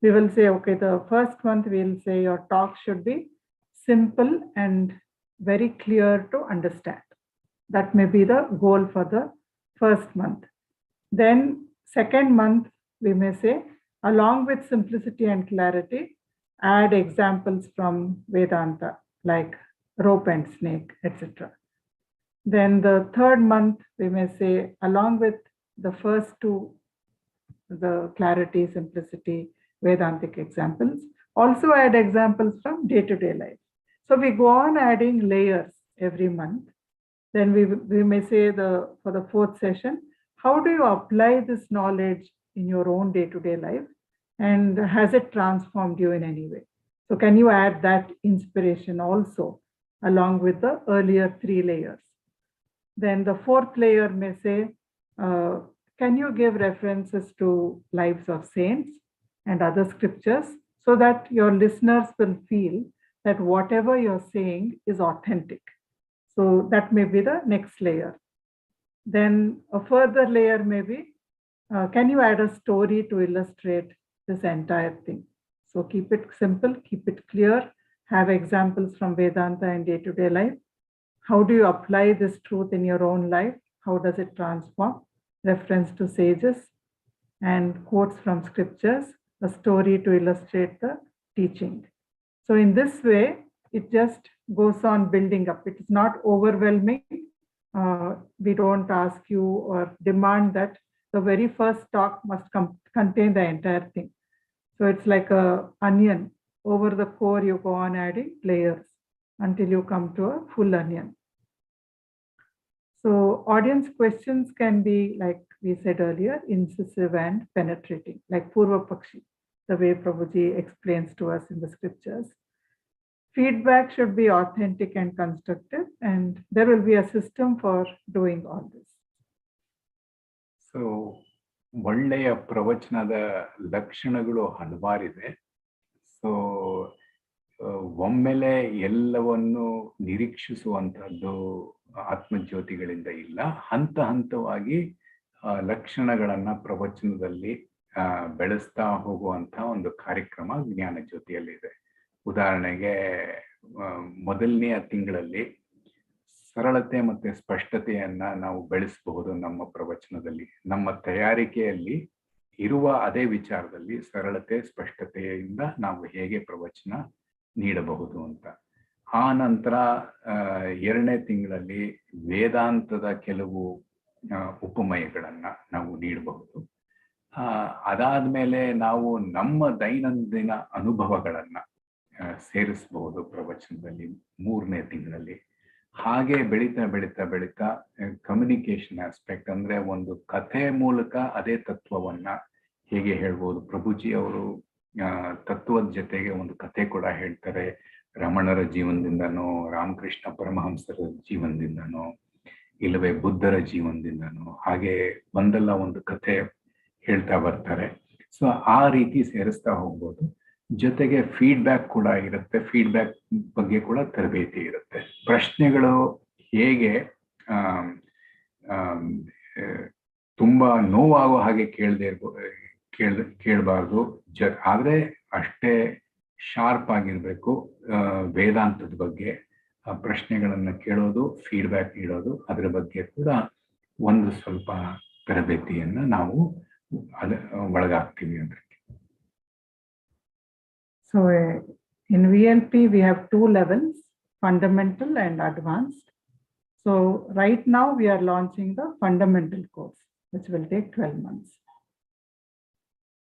we will say, okay, the first month we will say your talk should be simple and very clear to understand. That may be the goal for the first month. Then second month, we may say, along with simplicity and clarity, add examples from Vedanta, like rope and snake, etc. Then the third month, we may say, along with the first two, the clarity, simplicity, Vedantic examples, also add examples from day-to-day life. So we go on adding layers every month. Then we may say for the fourth session, how do you apply this knowledge in your own day-to-day life? And has it transformed you in any way? So can you add that inspiration also along with the earlier three layers? Then the fourth layer may say, can you give references to lives of saints and other scriptures so that your listeners will feel that whatever you're saying is authentic? So that may be the next layer. Then a further layer may be, can you add a story to illustrate this entire thing? So keep it simple, keep it clear, have examples from Vedanta and day-to-day life. How do you apply this truth in your own life? How does it transform? Reference to sages and quotes from scriptures, a story to illustrate the teaching. So in this way, it just goes on building up. It is not overwhelming. We don't ask you or demand that the very first talk must contain the entire thing. So it's like an onion. Over the core, you go on adding layers until you come to a full onion. So audience questions can be, like we said earlier, incisive and penetrating, like Purva Pakshi, the way Prabhuji explains to us in the scriptures. Feedback should be authentic and constructive, and there will be a system for doing all this. So, ಒಳ್ಳೆಯ ಪ್ರವಚನದ ಲಕ್ಷಣಗಳು ಹಲವಾರಿದೆ. So ಒಮ್ಮೆಲೆ ಎಲ್ಲವನ್ನು ನಿರೀಕ್ಷಿಸುವಂತಹದ್ದು ಆತ್ಮಜ್ಯೋತಿಗಳಿಂದ ಇಲ್ಲ. ಹಂತ ಹಂತವಾಗಿ ಲಕ್ಷಣಗಳನ್ನ ಪ್ರವಚನದಲ್ಲಿ ಬೆಳೆಸ್ತಾ ಹೋಗುವಂತಹ ಒಂದು ಕಾರ್ಯಕ್ರಮ ಜ್ಞಾನ ಜ್ಯೋತಿಯಲ್ಲಿದೆ. ಉದಾಹರಣೆಗೆ ಮೊದಲನೆಯ ತಿಂಗಳಲ್ಲಿ ಸರಳತೆ ಮತ್ತೆ ಸ್ಪಷ್ಟತೆಯನ್ನ ನಾವು ಬೆಳೆಸಬಹುದು ನಮ್ಮ ಪ್ರವಚನದಲ್ಲಿ. ನಮ್ಮ ತಯಾರಿಕೆಯಲ್ಲಿ ಇರುವ ಅದೇ ವಿಚಾರದಲ್ಲಿ ಸರಳತೆ ಸ್ಪಷ್ಟತೆಯಿಂದ ನಾವು ಹೇಗೆ ಪ್ರವಚನ ನೀಡಬಹುದು ಅಂತ. ಆ ನಂತರ ಎರಡನೇ ತಿಂಗಳಲ್ಲಿ ವೇದಾಂತದ ಕೆಲವು ಉಪಮಯಗಳನ್ನ ನಾವು ನೀಡಬಹುದು. ಅದಾದ್ಮೇಲೆ ನಾವು ನಮ್ಮ ದೈನಂದಿನ ಅನುಭವಗಳನ್ನ ಸೇರಿಸಬಹುದು ಪ್ರವಚನದಲ್ಲಿ ಮೂರನೇ ತಿಂಗಳಲ್ಲಿ. ಹಾಗೆ ಬೆಳೀತಾ ಬೆಳೀತಾ ಬೆಳೀತಾ ಕಮ್ಯುನಿಕೇಶನ್ ಆಸ್ಪೆಕ್ಟ್, ಅಂದ್ರೆ ಒಂದು ಕಥೆ ಮೂಲಕ ಅದೇ ತತ್ವವನ್ನ ಹೇಗೆ ಹೇಳ್ಬೋದು. ಪ್ರಭುಜಿ ಅವರು ತತ್ವದ ಜೊತೆಗೆ ಒಂದು ಕಥೆ ಕೂಡ ಹೇಳ್ತಾರೆ. ರಮಣರ ಜೀವನದಿಂದನೋ, ರಾಮಕೃಷ್ಣ ಪರಮಹಂಸರ ಜೀವನದಿಂದನೋ, ಇಲ್ಲವೇ ಬುದ್ಧರ ಜೀವನದಿಂದನೋ ಹಾಗೆ ಒಂದಲ್ಲ ಒಂದು ಕಥೆ ಹೇಳ್ತಾ ಬರ್ತಾರೆ. ಸೊ ಆ ರೀತಿ ಸೇರಿಸ್ತಾ ಹೋಗ್ಬೋದು. ಜೊತೆಗೆ ಫೀಡ್ಬ್ಯಾಕ್ ಕೂಡ ಇರುತ್ತೆ. ಫೀಡ್ಬ್ಯಾಕ್ ಬಗ್ಗೆ ಕೂಡ ತರಬೇತಿ ಇರುತ್ತೆ. ಪ್ರಶ್ನೆಗಳು ಹೇಗೆ ತುಂಬಾ ನೋವಾಗೋ ಹಾಗೆ ಕೇಳಬಾರ್ದು, ಆದ್ರೆ ಅಷ್ಟೇ ಶಾರ್ಪ್ ಆಗಿರ್ಬೇಕು. ವೇದಾಂತದ ಬಗ್ಗೆ ಪ್ರಶ್ನೆಗಳನ್ನ ಕೇಳೋದು, ಫೀಡ್ಬ್ಯಾಕ್ ನೀಡೋದು, ಅದರ ಬಗ್ಗೆ ಕೂಡ ಒಂದು ಸ್ವಲ್ಪ ತರಬೇತಿಯನ್ನ ನಾವು ಒಳಗಾಗ್ತೀವಿ ಅಂದ್ರೆ. So in VLP, we have two levels, fundamental and advanced. So right now we are launching the fundamental course, which will take 12 months.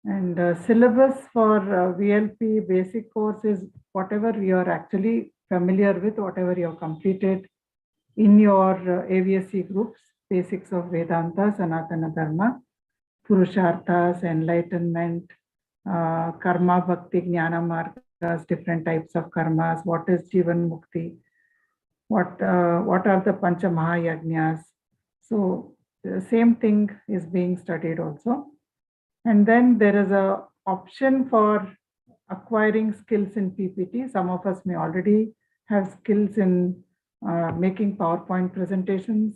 And syllabus for VLP basic course is whatever you are actually familiar with, whatever you have completed in your AVSC groups, basics of Vedanta, Sanatana Dharma, Purusharthas, enlightenment, karma, bhakti, jnana margas, different types of karmas, what is Jivan Mukti, what are the Pancha Mahayagnas. So the same thing is being studied also. And then there is a option for acquiring skills in PPT. Some of us may already have skills in making PowerPoint presentations.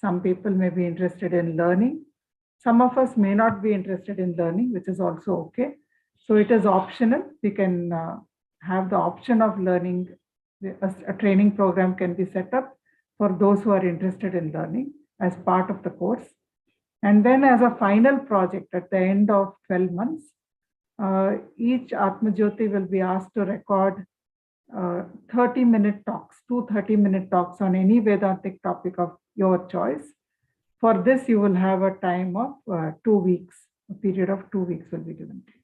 Some people may be interested in learning. Some of us may not be interested in learning, which is also okay. So it is optional. We can have the option of learning a training program can be set up for those who are interested in learning as part of the course. And then as a final project at the end of 12 months, each Atmajyoti will be asked to record 30-minute talks, 2 30-minute talks on any Vedantic topic of your choice. For this, you will have a time of 2 weeks, a period of 2 weeks will be given to you.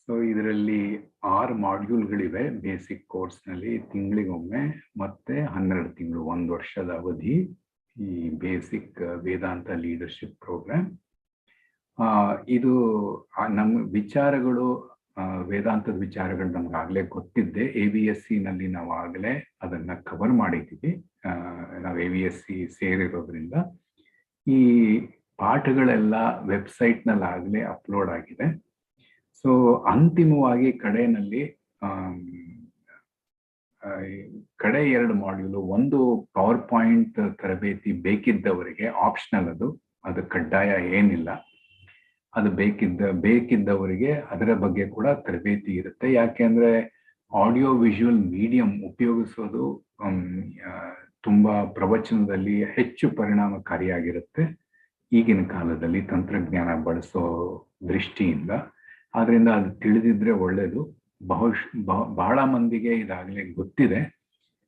So ಇದರಲ್ಲಿ 6 ಮಾಡ್ಯೂಲ್ಗಳಿವೆ basic ಕೋರ್ಸ್ನಲ್ಲಿ. ತಿಂಗಳಿಗೊಮ್ಮೆ ಮತ್ತೆ 12 ತಿಂಗಳು, 1 ವರ್ಷದ ಅವಧಿ ಈ basic ವೇದಾಂತ leadership program. ಇದು ನಮ್ಮ ವಿಚಾರಗಳು, ವೇದಾಂತದ ವಿಚಾರಗಳು ನಮ್ಗಾಗಲೇ ಗೊತ್ತಿದ್ದೆ. AVSC ನಲ್ಲಿ ನಾವು ಆಗಲೇ ಅದನ್ನ ಕವರ್ ಮಾಡಿದ್ದೀವಿ. ನಾವು AVSC ಸೇರಿರೋದ್ರಿಂದ ಈ ಪಾಠಗಳೆಲ್ಲ ವೆಬ್ಸೈಟ್ನಲ್ಲಿ ಆಗಲೇ ಅಪ್ಲೋಡ್ ಆಗಿದೆ. ಸೊ ಅಂತಿಮವಾಗಿ ಕಡೆಯಲ್ಲಿ ಕಡೆ 2 ಮಾಡ್ಯೂಲು, ಒಂದು ಪವರ್ ಪಾಯಿಂಟ್ ತರಬೇತಿ ಬೇಕಿದ್ದವರಿಗೆ ಆಪ್ಷನಲ್, ಅದು ಕಡ್ಡಾಯ ಏನಿಲ್ಲ. ಅದು ಬೇಕಿದ್ದವರಿಗೆ ಅದರ ಬಗ್ಗೆ ಕೂಡ ತರಬೇತಿ ಇರುತ್ತೆ. ಯಾಕೆಂದ್ರೆ ಆಡಿಯೋ ವಿಜುವಲ್ ಮೀಡಿಯಂ ಉಪಯೋಗಿಸೋದು ತುಂಬಾ ಪ್ರವಚನದಲ್ಲಿ ಹೆಚ್ಚು ಪರಿಣಾಮಕಾರಿಯಾಗಿರುತ್ತೆ ಈಗಿನ ಕಾಲದಲ್ಲಿ ತಂತ್ರಜ್ಞಾನ ಬಳಸೋ ದೃಷ್ಟಿಯಿಂದ. ಆದ್ರಿಂದ ಅದು ತಿಳಿದಿದ್ರೆ ಒಳ್ಳೇದು. ಬಹಳ ಮಂದಿಗೆ ಇದಾಗಲೇ ಗೊತ್ತಿದೆ.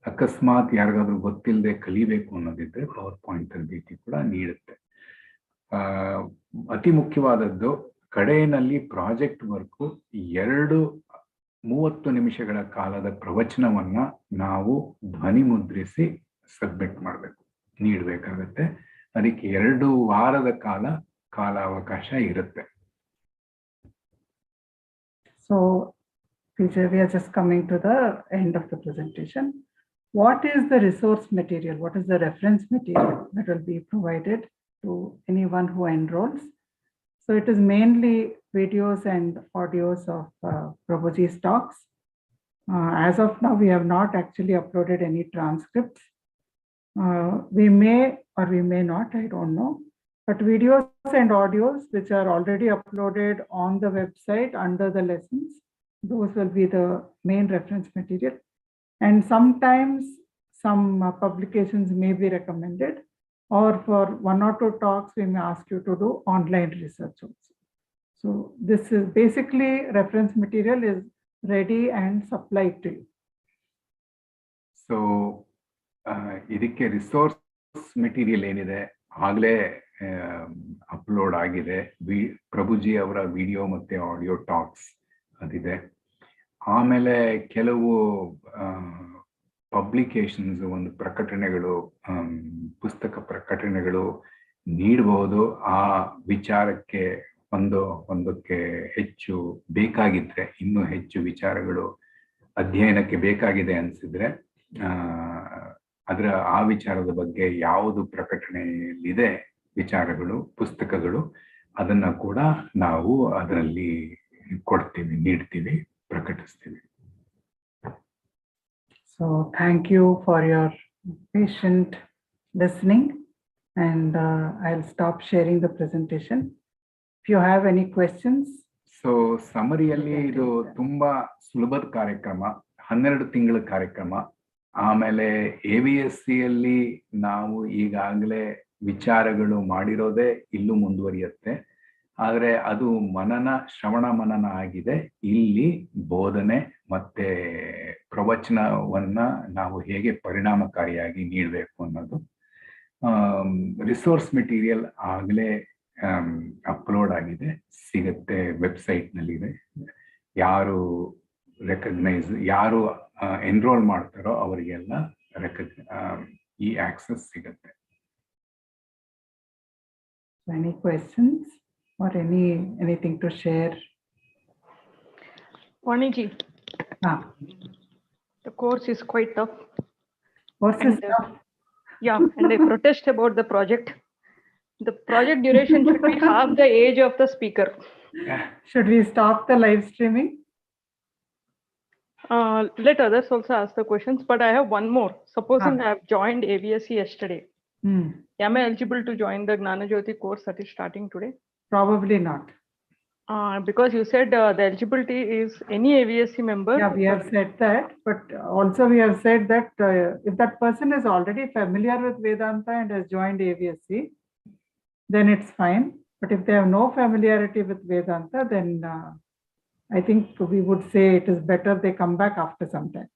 ಅಕಸ್ಮಾತ್ ಯಾರಿಗಾದ್ರೂ ಗೊತ್ತಿಲ್ಲದೆ ಕಲಿಬೇಕು ಅನ್ನೋದಿದ್ರೆ ಪವರ್ ಪಾಯಿಂಟ್ ತರಬೇತಿ ಕೂಡ ನೀಡುತ್ತೆ. ಅತಿ ಮುಖ್ಯವಾದದ್ದು, ಕಡೆಯಲ್ಲಿ ಪ್ರಾಜೆಕ್ಟ್ ವರ್ಕು 30 ನಿಮಿಷಗಳ ಕಾಲದ ಪ್ರವಚನವನ್ನ ನಾವು ಧ್ವನಿ ಮುದ್ರಿಸಿ ಸಬ್ಮಿಟ್ ಮಾಡಬೇಕು, ನೀಡಬೇಕಾಗತ್ತೆ. ಅದಕ್ಕೆ 2 ವಾರದ ಕಾಲಾವಕಾಶ ಇರುತ್ತೆ. So, Vijay, we are just coming to the end of the presentation. What is the resource material? What is the reference material that will be provided to anyone who enrolls? So it is mainly videos and audios of Prabhuji's talks. As of now, we have not actually uploaded any transcripts. We may or we may not, I don't know. But videos and audios which are already uploaded on the website under the lessons, those will be the main reference material. And sometimes some publications may be recommended, or for 1 or 2 talks, we may ask you to do online research also. So this is basically reference material is ready and supplied to you. So ಇದಕ್ಕೆ resource material ಏನಿದೆ ಆಗಲೇ upload ಆಗಿದೆ. ಪ್ರಭುಜಿ ಅವರ video ಮತ್ತೆ audio tax ಅದಿದೆ. ಆಮೇಲೆ ಕೆಲವು publications, ಒಂದು ಪ್ರಕಟಣೆಗಳು, ಪುಸ್ತಕ ಪ್ರಕಟಣೆಗಳು ನೀಡಬಹುದು. ಆ ವಿಚಾರಕ್ಕೆ ಒಂದಕ್ಕೆ ಹೆಚ್ಚು ಬೇಕಾಗಿದ್ರೆ, ಇನ್ನೂ ಹೆಚ್ಚು ವಿಚಾರಗಳು ಅಧ್ಯಯನಕ್ಕೆ ಬೇಕಾಗಿದೆ ಅನ್ಸಿದ್ರೆ, ಆ ವಿಚಾರದ ಬಗ್ಗೆ ಯಾವುದು ಪ್ರಕಟಣೆಯಲ್ಲಿದೆ ವಿಚಾರಗಳು, ಪುಸ್ತಕಗಳು, ಅದನ್ನ ಕೂಡ ನಾವು ಅದರಲ್ಲಿ ಕೊಡ್ತೀವಿ, ನೀಡ್ತೀವಿ, ಪ್ರಕಟಿಸ್ತೀವಿ. So thank you for your patient listening, and I'll stop sharing the presentation. If you have any questions. So ಸಮ್ಮರಿಯಲ್ಲಿ ಇದು ತುಂಬಾ ಸುಲಭದ ಕಾರ್ಯಕ್ರಮ, 12 ತಿಂಗಳ ಕಾರ್ಯಕ್ರಮ. ಆಮೇಲೆ AVSCಯಲ್ಲಿ ನಾವು ಈಗಾಗಲೇ ವಿಚಾರಗಳು ಮಾಡಿರೋದೇ ಇಲ್ಲೂ ಮುಂದುವರಿಯುತ್ತೆ. ಆದರೆ ಅದು ಶ್ರವಣ ಮನನ ಆಗಿದೆ. ಇಲ್ಲಿ ಬೋಧನೆ ಮತ್ತೆ ಪ್ರವಚನವನ್ನ ನಾವು ಹೇಗೆ ಪರಿಣಾಮಕಾರಿಯಾಗಿ ನೀಡಬೇಕು ಅನ್ನೋದು. ರಿಸೋರ್ಸ್ ಮೆಟೀರಿಯಲ್ ಆಗಲೇ ಅಪ್ಲೋಡ್ ಆಗಿದೆ, ಸಿಗುತ್ತೆ, ವೆಬ್ಸೈಟ್ನಲ್ಲಿದೆ. ಯಾರು ಎನ್ರೋಲ್ ಮಾಡ್ತಾರೋ ಅವರಿಗೆಲ್ಲ ಈ ಆಕ್ಸೆಸ್ ಸಿಗುತ್ತೆ. Any questions or anything to share? Vaniji, the course is quite tough. Course is tough. Yeah, and I protest about the project. The project duration should be half the age of the speaker. Should we stop the live streaming? Let others also ask the questions, but I have one more. Supposing I have joined AVSC yesterday, am I eligible to join the Jnana Jyoti course that is starting today? Probably not. Because you said the eligibility is any AVSC member. Yeah, we have said that, but also we have said that if that person is already familiar with Vedanta and has joined AVSC, then it's fine. But if they have no familiarity with Vedanta, then I think we would say it is better they come back after some time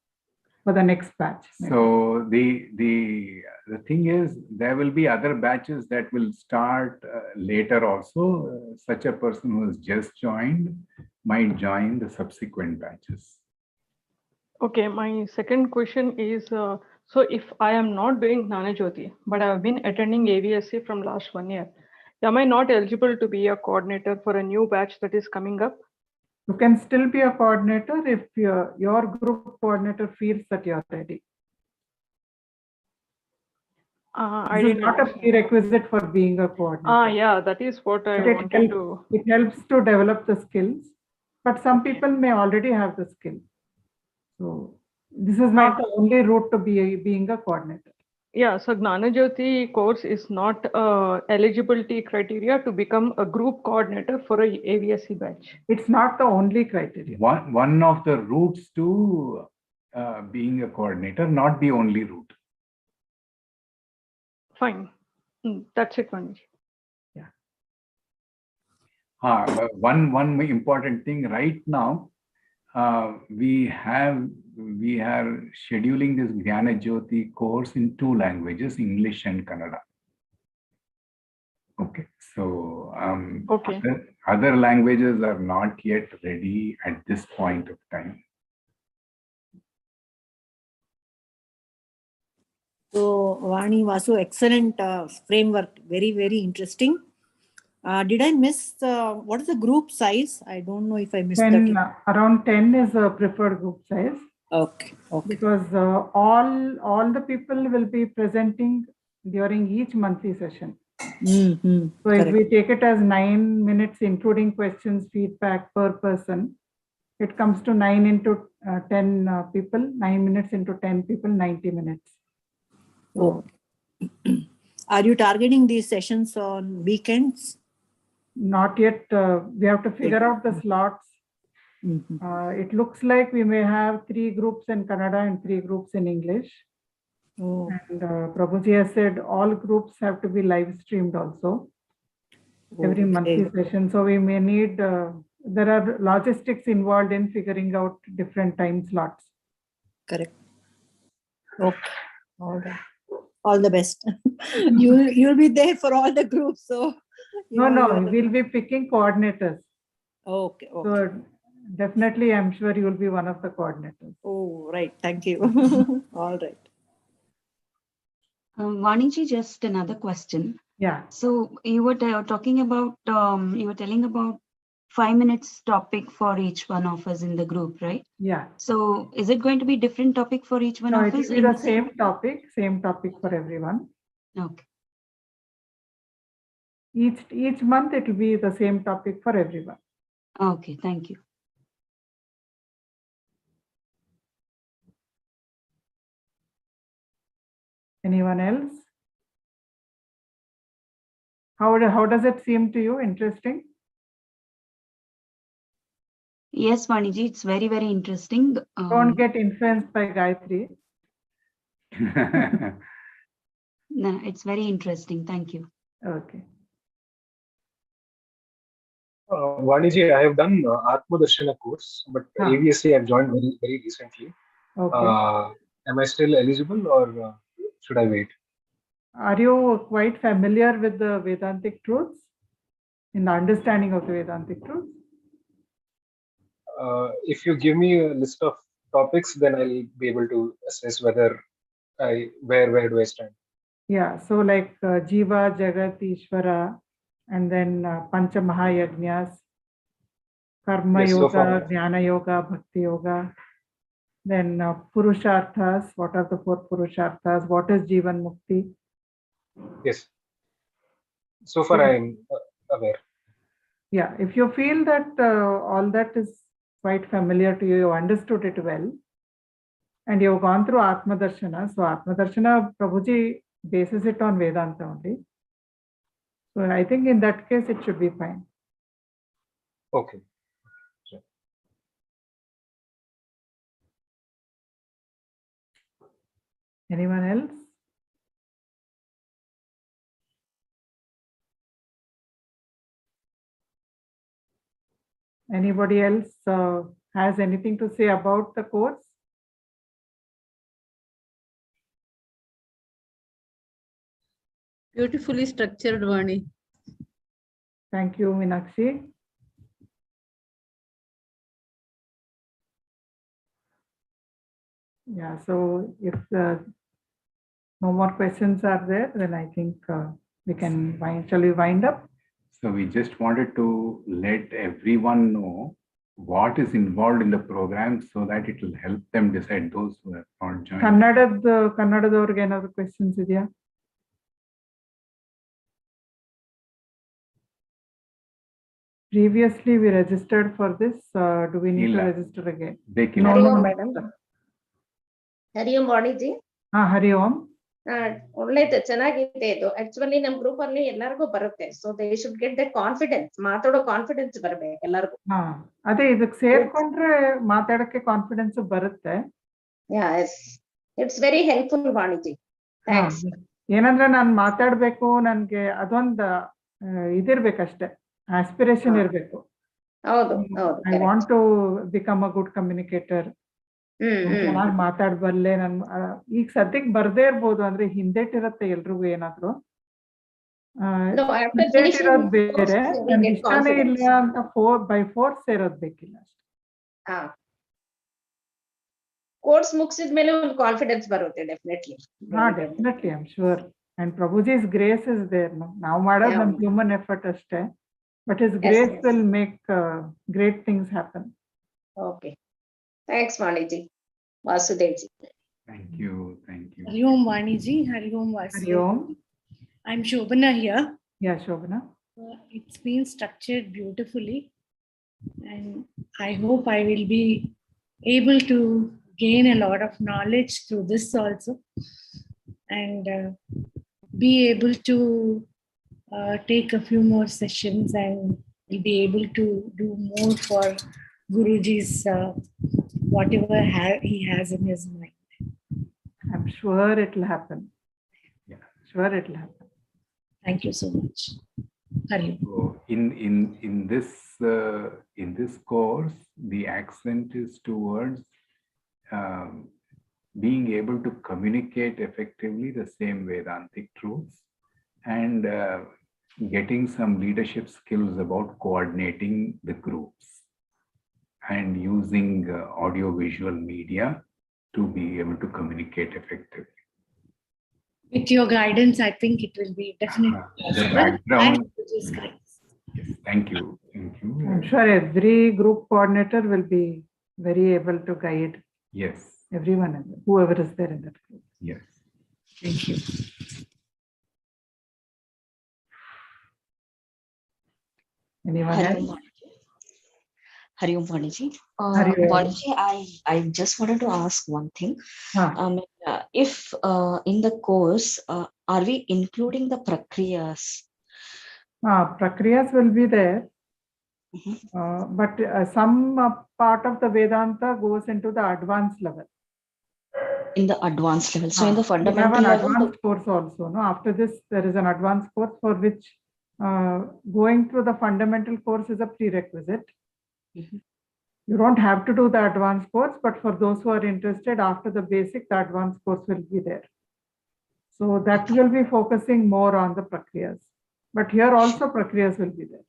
for the next batch. So the thing is, there will be other batches that will start later also. Such a person who has just joined might join the subsequent batches. Okay, my second question is, so if I am not doing Jnana Jyoti, but I have been attending AVSC from last 1 year, am I not eligible to be a coordinator for a new batch that is coming up? You can still be a coordinator if your group coordinator feels that you're ready. I This is didn't not a understand. prerequisite for being a coordinator. Yeah, that is what I But wanted to. it helps to develop the skills, but some people may already have the skill. So this is not the only route to being a coordinator. Yeah, so Jnana Jyoti course is not eligibility criteria to become a group coordinator for a AVSC batch. It's not the only criteria. One of the routes to being a coordinator, not the only route. Fine. That's it, Manish. Yeah. One important thing right now, we are scheduling this Jnana Jyoti course in 2 languages, English and Kannada. Okay, so Okay. other languages are not yet ready at this point of time. So, Vani, Vasu, excellent framework. Very, very interesting. Did I miss what is the group size? I don't know if I missed that. Around 10 is a preferred group size. Okay. Because all the people will be presenting during each monthly session. Mm-hmm. So if we take it as 9 minutes, including questions, feedback per person, it comes to 9 into 10 people, 9 minutes into 10 people, 90 minutes. So, Are you targeting these sessions on weekends? Not yet. We have to figure out the slots. Mm-hmm. It looks like we may have 3 groups in Kannada and 3 groups in English. Oh. And Prabhuji has said all groups have to be live streamed also. Every monthly session. So we may need, there are logistics involved in figuring out different time slots. Correct. Okay. All right. All the best. You'll be there for all the groups. So No, we'll be picking coordinators. Okay. So definitely, I'm sure you will be one of the coordinators. Oh, right. Thank you. All right. Vaniji, just another question. Yeah. So you were talking about, you were telling about 5 minutes topic for each one of us in the group, right? Yeah. So is it going to be different topic for each one No, of it us? will be the same topic for everyone. Okay. Each month it will be the same topic for everyone. Okay, thank you. Anyone else? How does it seem to you? Interesting? Yes, Vaniji, it's very, very interesting. Don't get influenced by Gayatri. No, it's very interesting. Thank you. Okay. Vaniji, I have done Atmadarshana course, but AVSC I've joined very, very recently. Okay. Am I still eligible or should I wait? Are you quite familiar with the Vedantic truths? In the understanding of the Vedantic truths? If you give me a list of topics, then I'll be able to assess whether where do I stand. Yeah, so like Jiva, Jagat, Ishvara, and then Pancha Mahayagnyas, Karma Yes, Yoga, so far. Jnana Yoga, Bhakti Yoga, then Purusharthas, what are the 4 Purusharthas, what is Jivan Mukti? Yes. So far I am aware. Yeah, if you feel that all that is quite familiar to you, you understood it well, and you've gone through Atmadarshana. So Atmadarshana, Prabhuji bases it on Vedanta only. So I think in that case, it should be fine. Okay. Anyone else? Anybody else has anything to say about the course? Beautifully structured, Vani. Thank you, Meenakshi. Yeah, so if no more questions are there, then I think we can shall we wind up? So we just wanted to let everyone know what is involved in the program so that it will help them decide, those who have not joined. ಕನ್ನಡದವ್ರಿಗೆ ಏನಾದ್ರು questions ಇದೆಯಾ? Previously we registered for this. Do we need to register again? No, madam. Hari Om Vaniji. Hari Om. ಒಳ್ಳೇದು ಚೆನ್ನಾಗಿದೆ ಇದು actually ನಮ್ group ಅಲ್ಲಿ ಎಲ್ಲರಿಗೂ ಬರುತ್ತೆ so they should get the confidence ಮಾತಾಡೋ ಕಾನ್ಫಿಡೆನ್ಸ್ ಬರಬೇಕು ಎಲ್ಲರಿಗೂ ಅದೇ ಇದಕ್ಕೆ ಸೇರ್ಕೊಂಡ್ರೆ ಮಾತಾಡಕ್ಕೆ ಕಾನ್ಫಿಡೆನ್ಸ್ ಬರುತ್ತೆ it's very helpful Vaniji thanks ಏನಂದ್ರೆ ನಾನು ಮಾತಾಡ್ಬೇಕು ನನ್ಗೆ ಅದೊಂದು ಇದಿರ್ಬೇಕಷ್ಟೇ ಆಸ್ಪಿರೇಷನ್ ಇರ್ಬೇಕು ಹೌದು I want to become a good communicator ಚೆನ್ನಾಗಿ ಮಾತಾಡ್ಬಲ್ಲೆ ನನ್ ಈಗ ಸದ್ಯಕ್ಕೆ ಬರ್ದೇ ಇರ್ಬೋದು ಅಂದ್ರೆ ಹಿಂದೇಟಿರತ್ತೆ ಎಲ್ರಿಗೂ ಏನಾದ್ರು ಹಿಂದೇಟಿರೋದ್ ಬೇರೆ ನನ್ಗೆ ಇಷ್ಟನೇ ಇಲ್ಲ ಅಂತ ಬೈ ಫೋರ್ಸ್ ಸೇರೋದ್ ಬೇಕಿಲ್ಲ ಅಷ್ಟೇ ಕೋರ್ಸ್ ಮುಗಿಸಿದ್ಮೇಲೆ ಒಂದು ಕಾನ್ಫಿಡೆನ್ಸ್ ಬರುತ್ತೆ definitely definitely I am sure and Prabhuji's grace is there ನಾವು ಮಾಡೋದು ನಮ್ ಹ್ಯೂಮನ್ ಎಫರ್ಟ್ ಅಷ್ಟೇ but his grace will make great things happen okay Thanks, Vaniji. Vasudevji. Thank you. Hari Om Vaniji. Hari Om Vasudev. Hari Om. I'm Shobana here. Yeah, Shobana. It's been structured beautifully, and I hope I will be able to gain a lot of knowledge through this also, and be able to take a few more sessions and will be able to do more for Guruji's whatever he has in his mind. I'm sure it will happen. Yeah, sure it will happen. Thank you so much. Hari. So in this course, the accent is towards being able to communicate effectively the same Vedantic truths and getting some leadership skills about coordinating the groups and using audio-visual media to be able to communicate effectively. With your guidance, I think it will be definitely the background. Is great. Yes, thank you. I'm sure every group coordinator will be very able to guide. Yes. Everyone, whoever is there in that group. Yes. Thank you. Anyone else? Hari Om Vaniji. Vaniji, I just wanted to ask one thing. If in the course, are we including the prakriyas? Prakriyas will be there, but some part of the Vedanta goes into the advanced level. In the advanced level, so in the fundamental we have an level, advanced course also. No, after this there is an advanced course for which going through the fundamental course is a prerequisite. You don't have to do the advanced course, but for those who are interested, after the basic, the advanced course will be there. So that will be focusing more on the prakriyas. But here also prakriyas will be there.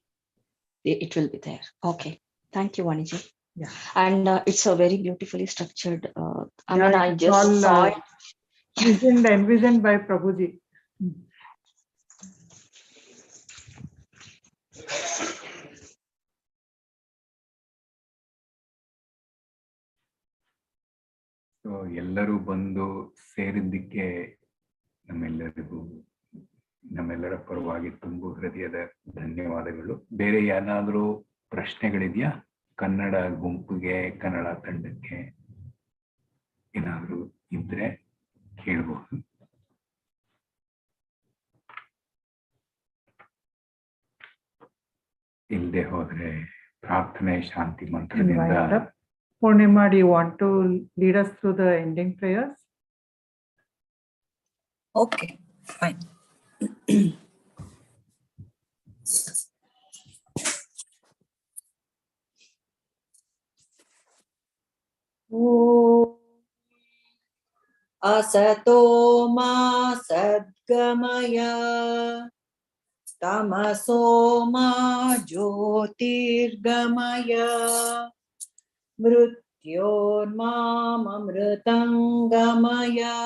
It will be there. Okay. Thank you, Vaniji. Yeah. And it's a very beautifully structured. I just all, saw it. Envisioned by Prabhuji. So ಎಲ್ಲರೂ ಬಂದು ಸೇರಿದ್ದಕ್ಕೆ ನಮ್ಮೆಲ್ಲರ ಪರವಾಗಿ ತುಂಬು ಹೃದಯದ ಧನ್ಯವಾದಗಳು. ಬೇರೆ ಏನಾದರೂ ಪ್ರಶ್ನೆಗಳಿದೆಯಾ? ಕನ್ನಡ ಗುಂಪಿಗೆ, ಕನ್ನಡ ತಂಡಕ್ಕೆ ಏನಾದರೂ ಇದ್ರೆ ಕೇಳಬಹುದು. ಇಲ್ಲದೆ ಹೋದ್ರೆ ಪ್ರಾರ್ಥನೆ ಶಾಂತಿ ಮಂತ್ರದಿಂದ invite up. Purnima, do you want to lead us through the ending prayers? Okay, fine. Asato ma sadgamaya tamaso ma jyotirgamaya mrityormamamritangamaya.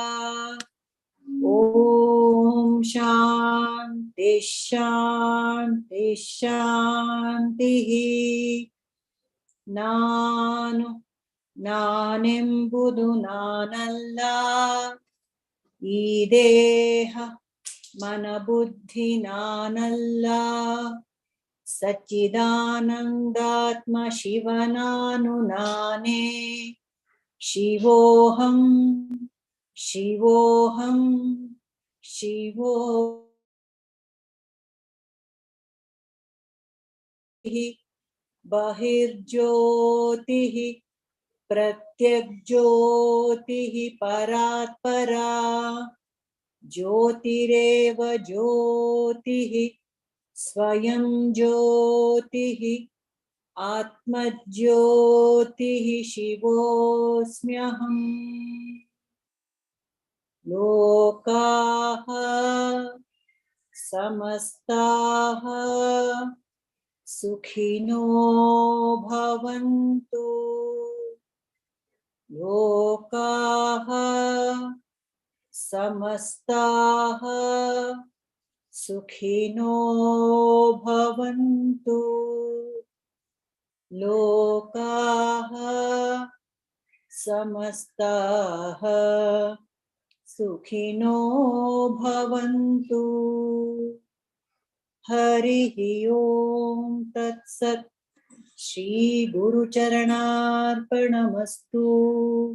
Om Shanti Shanti Shanti. Nanembudu nanalla ideha manabuddhi nanalla Sachidanandatma Shivananu nane Shivoham Shivoham Shivoham Bahirjyotihi Pratyakjyotihi Paratpara Jyotireva Jyotihi Swayam Jyotihi Atmajyotihi Shivosmyaham. Lokaha Samastaha Sukhino Bhavantu. Lokaha Samastaha Sukhino Bhavantu. Lokaha Samastaha Sukhino Bhavantu. Harihi Om Tat Sat. Shri Guru Charanarpanamastu.